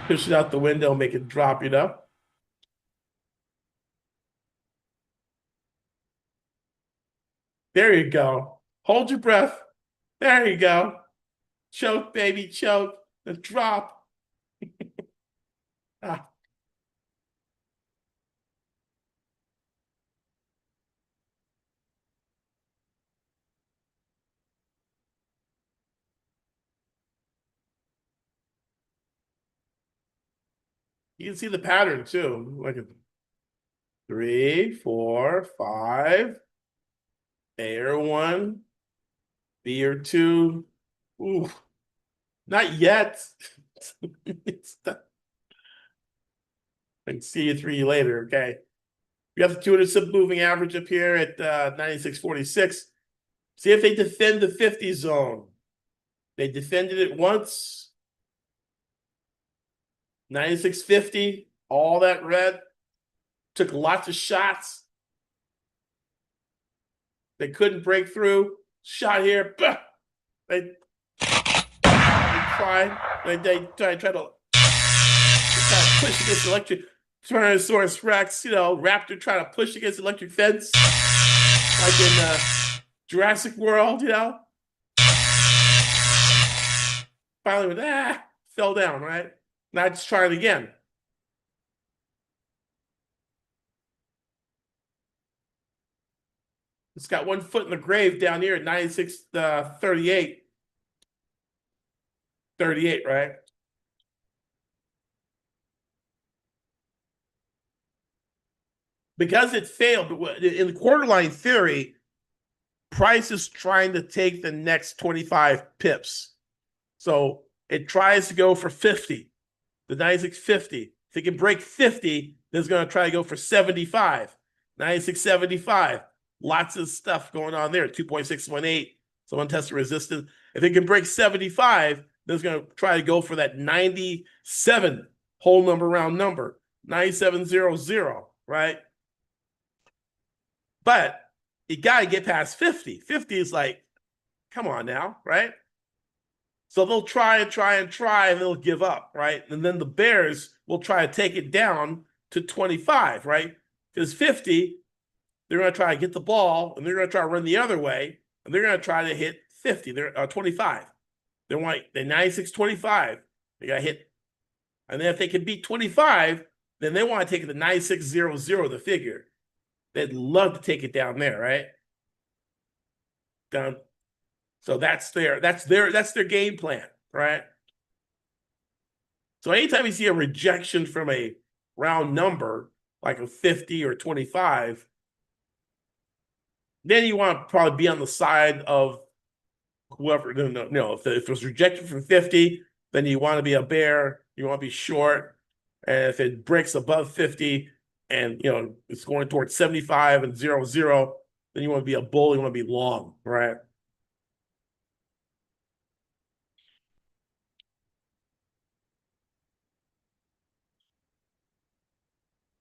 Push it out the window, make it drop, you know? There you go. Hold your breath. There you go. Choke, baby, choke. And drop. Ah. You can see the pattern too. Look at 3, 4, 5. A or 1. B or 2. Ooh. Not yet. It's not. And see you 3 later, okay? We have the 200 simple moving average up here at 96.46. See if they defend the 50 zone. They defended it once. 96.50, all that red. Took lots of shots. They couldn't break through. Shot here. Bah! They tried. They tried to push against the electric. Tyrannosaurus Rex, you know, raptor trying to push against the electric fence. Like in Jurassic World, you know. Finally went, fell down, right? Now just try it again. It's got 1 foot in the grave down here at 96.38. 38, right? Because it failed, in the quarterline theory, price is trying to take the next 25 pips. So it tries to go for 50, the 96.50. If it can break 50, then it's going to try to go for 75, 96.75. Lots of stuff going on there, 2.618. Someone tested resistance. If it can break 75, then it's going to try to go for that 97 whole number round number, 9700, right? But you got to get past 50. 50 is like, come on now, right? So they'll try and try and try, and they'll give up, right? And then the bears will try to take it down to 25, right? Because 50, they're going to try to get the ball, and they're going to try to run the other way, and they're going to try to hit 50. They're 25. They want the 96.25. They got to hit, and then if they can beat 25, then they want to take the 96.00, the figure. They'd love to take it down there, right? Down. So that's their game plan, right? So anytime you see a rejection from a round number, like a 50 or 25, then you want to probably be on the side of whoever. No. If it was rejected from 50, then you want to be a bear. You want to be short. And if it breaks above 50, and you know it's going towards 75 and 00, then you want to be a bull. You want to be long, right?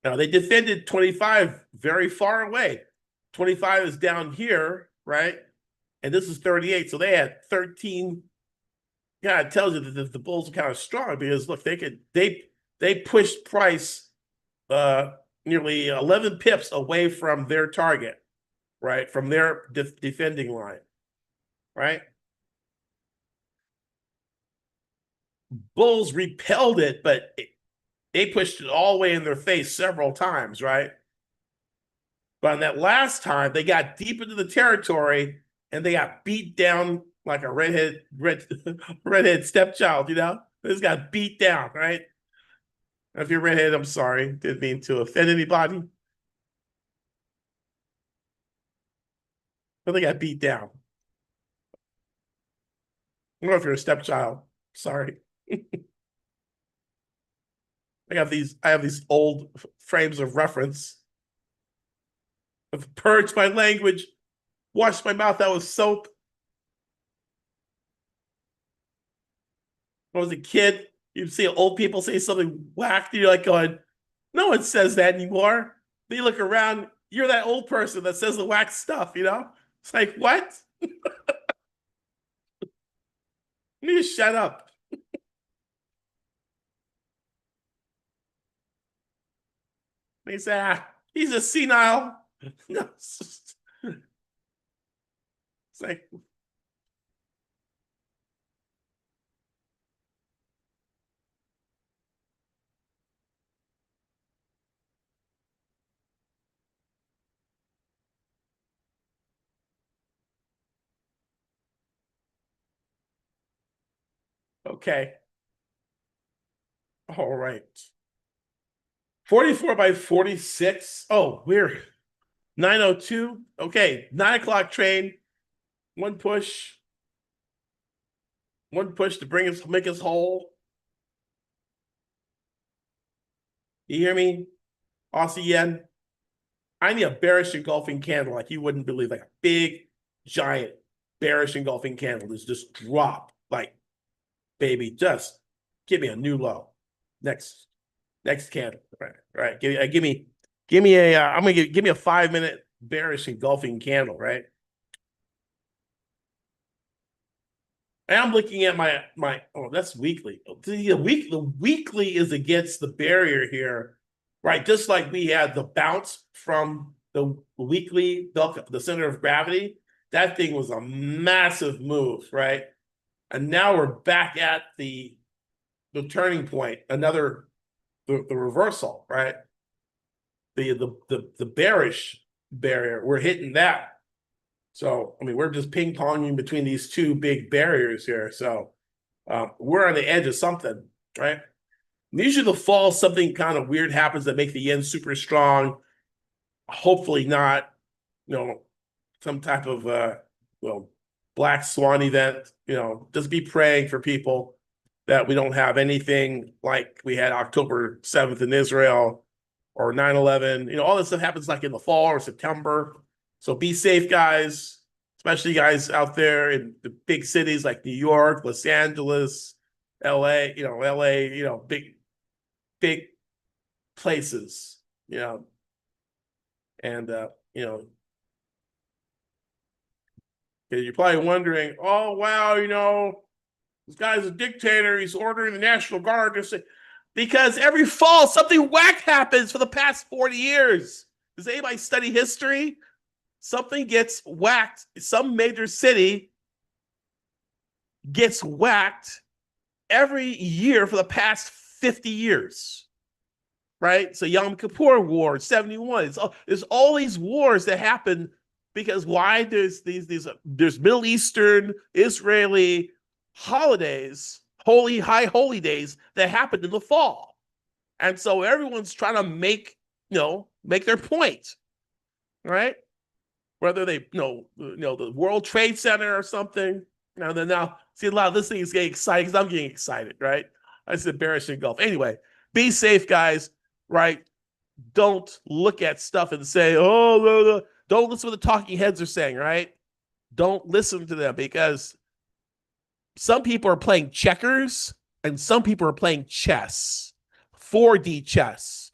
Now they defended 25 very far away. 25 is down here, right? And this is 38, so they had 13. Yeah, it tells you that the bulls are kind of strong because look, they pushed price nearly 11 pips away from their target, right? From their defending line, right? Bulls repelled it, but they pushed it all the way in their face several times, right? But on that last time, they got deep into the territory and they got beat down like a redhead stepchild, you know? This got beat down, right? If you're redheaded, I'm sorry. Didn't mean to offend anybody. But they got beat down. I don't know if you're a stepchild. Sorry. I have these old frames of reference. I've purged my language, washed my mouth out with soap. When I was a kid, you'd see old people say something whacked, and you're like going, no one says that anymore. Then you look around, you're that old person that says the whack stuff, you know? It's like, what? You need to shut up. They say, he's a senile. No, it's like, okay. All right. 44 by 46. Oh, we're 902. Okay. 9 o'clock train. One push. One push to make us whole. You hear me? Aussie yen. I need a bearish engulfing candle like you wouldn't believe, like a big, giant bearish engulfing candle that's just drop. Like, baby, just give me a new low. Next candle. Right. Give me a I'm gonna give me a 5-minute bearish engulfing candle, right? And I'm looking at my oh, that's weekly. The weekly is against the barrier here, right? Just like we had the bounce from the weekly, the center of gravity. That thing was a massive move, right? And now we're back at the turning point, the reversal, right? The bearish barrier, we're hitting that. So, I mean, we're just ping-ponging between these two big barriers here. So, we're on the edge of something, right? Usually the fall, something kind of weird happens that make the yen super strong. Hopefully not, some type of, black swan event. Just be praying for people that we don't have anything like we had October 7th in Israel or 9/11. All this stuff happens like in the fall or September. So be safe, guys, especially guys out there in the big cities like New York, Los Angeles, LA, big places, and, you're probably wondering, oh, wow, this guy's a dictator. He's ordering the National Guard to say, because every fall something whack happens for the past 40 years. Does anybody study history? Something gets whacked. Some major city gets whacked every year for the past 50 years, right? So Yom Kippur War, 71. There's all these wars that happen because why? There's Middle Eastern, Israeli holidays, high holy days that happened in the fall. And so everyone's trying to make their point, right? Whether they, the World Trade Center or something. Now, see, a lot of this thing is getting excited because I'm getting excited, right? I said bearish engulf. Anyway, be safe, guys, right? Don't look at stuff and say, oh, don't listen to what the talking heads are saying, right? Don't listen to them because some people are playing checkers and some people are playing chess, 4D chess.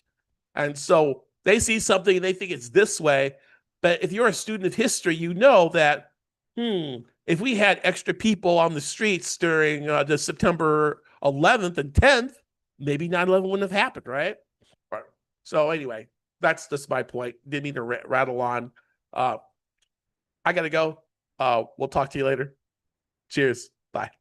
And so they see something and they think it's this way. But if you're a student of history, you know that, if we had extra people on the streets during the September 11th and 10th, maybe 9/11 wouldn't have happened, right? So anyway, that's just my point. Didn't mean to rattle on. I got to go. We'll talk to you later. Cheers. Bye.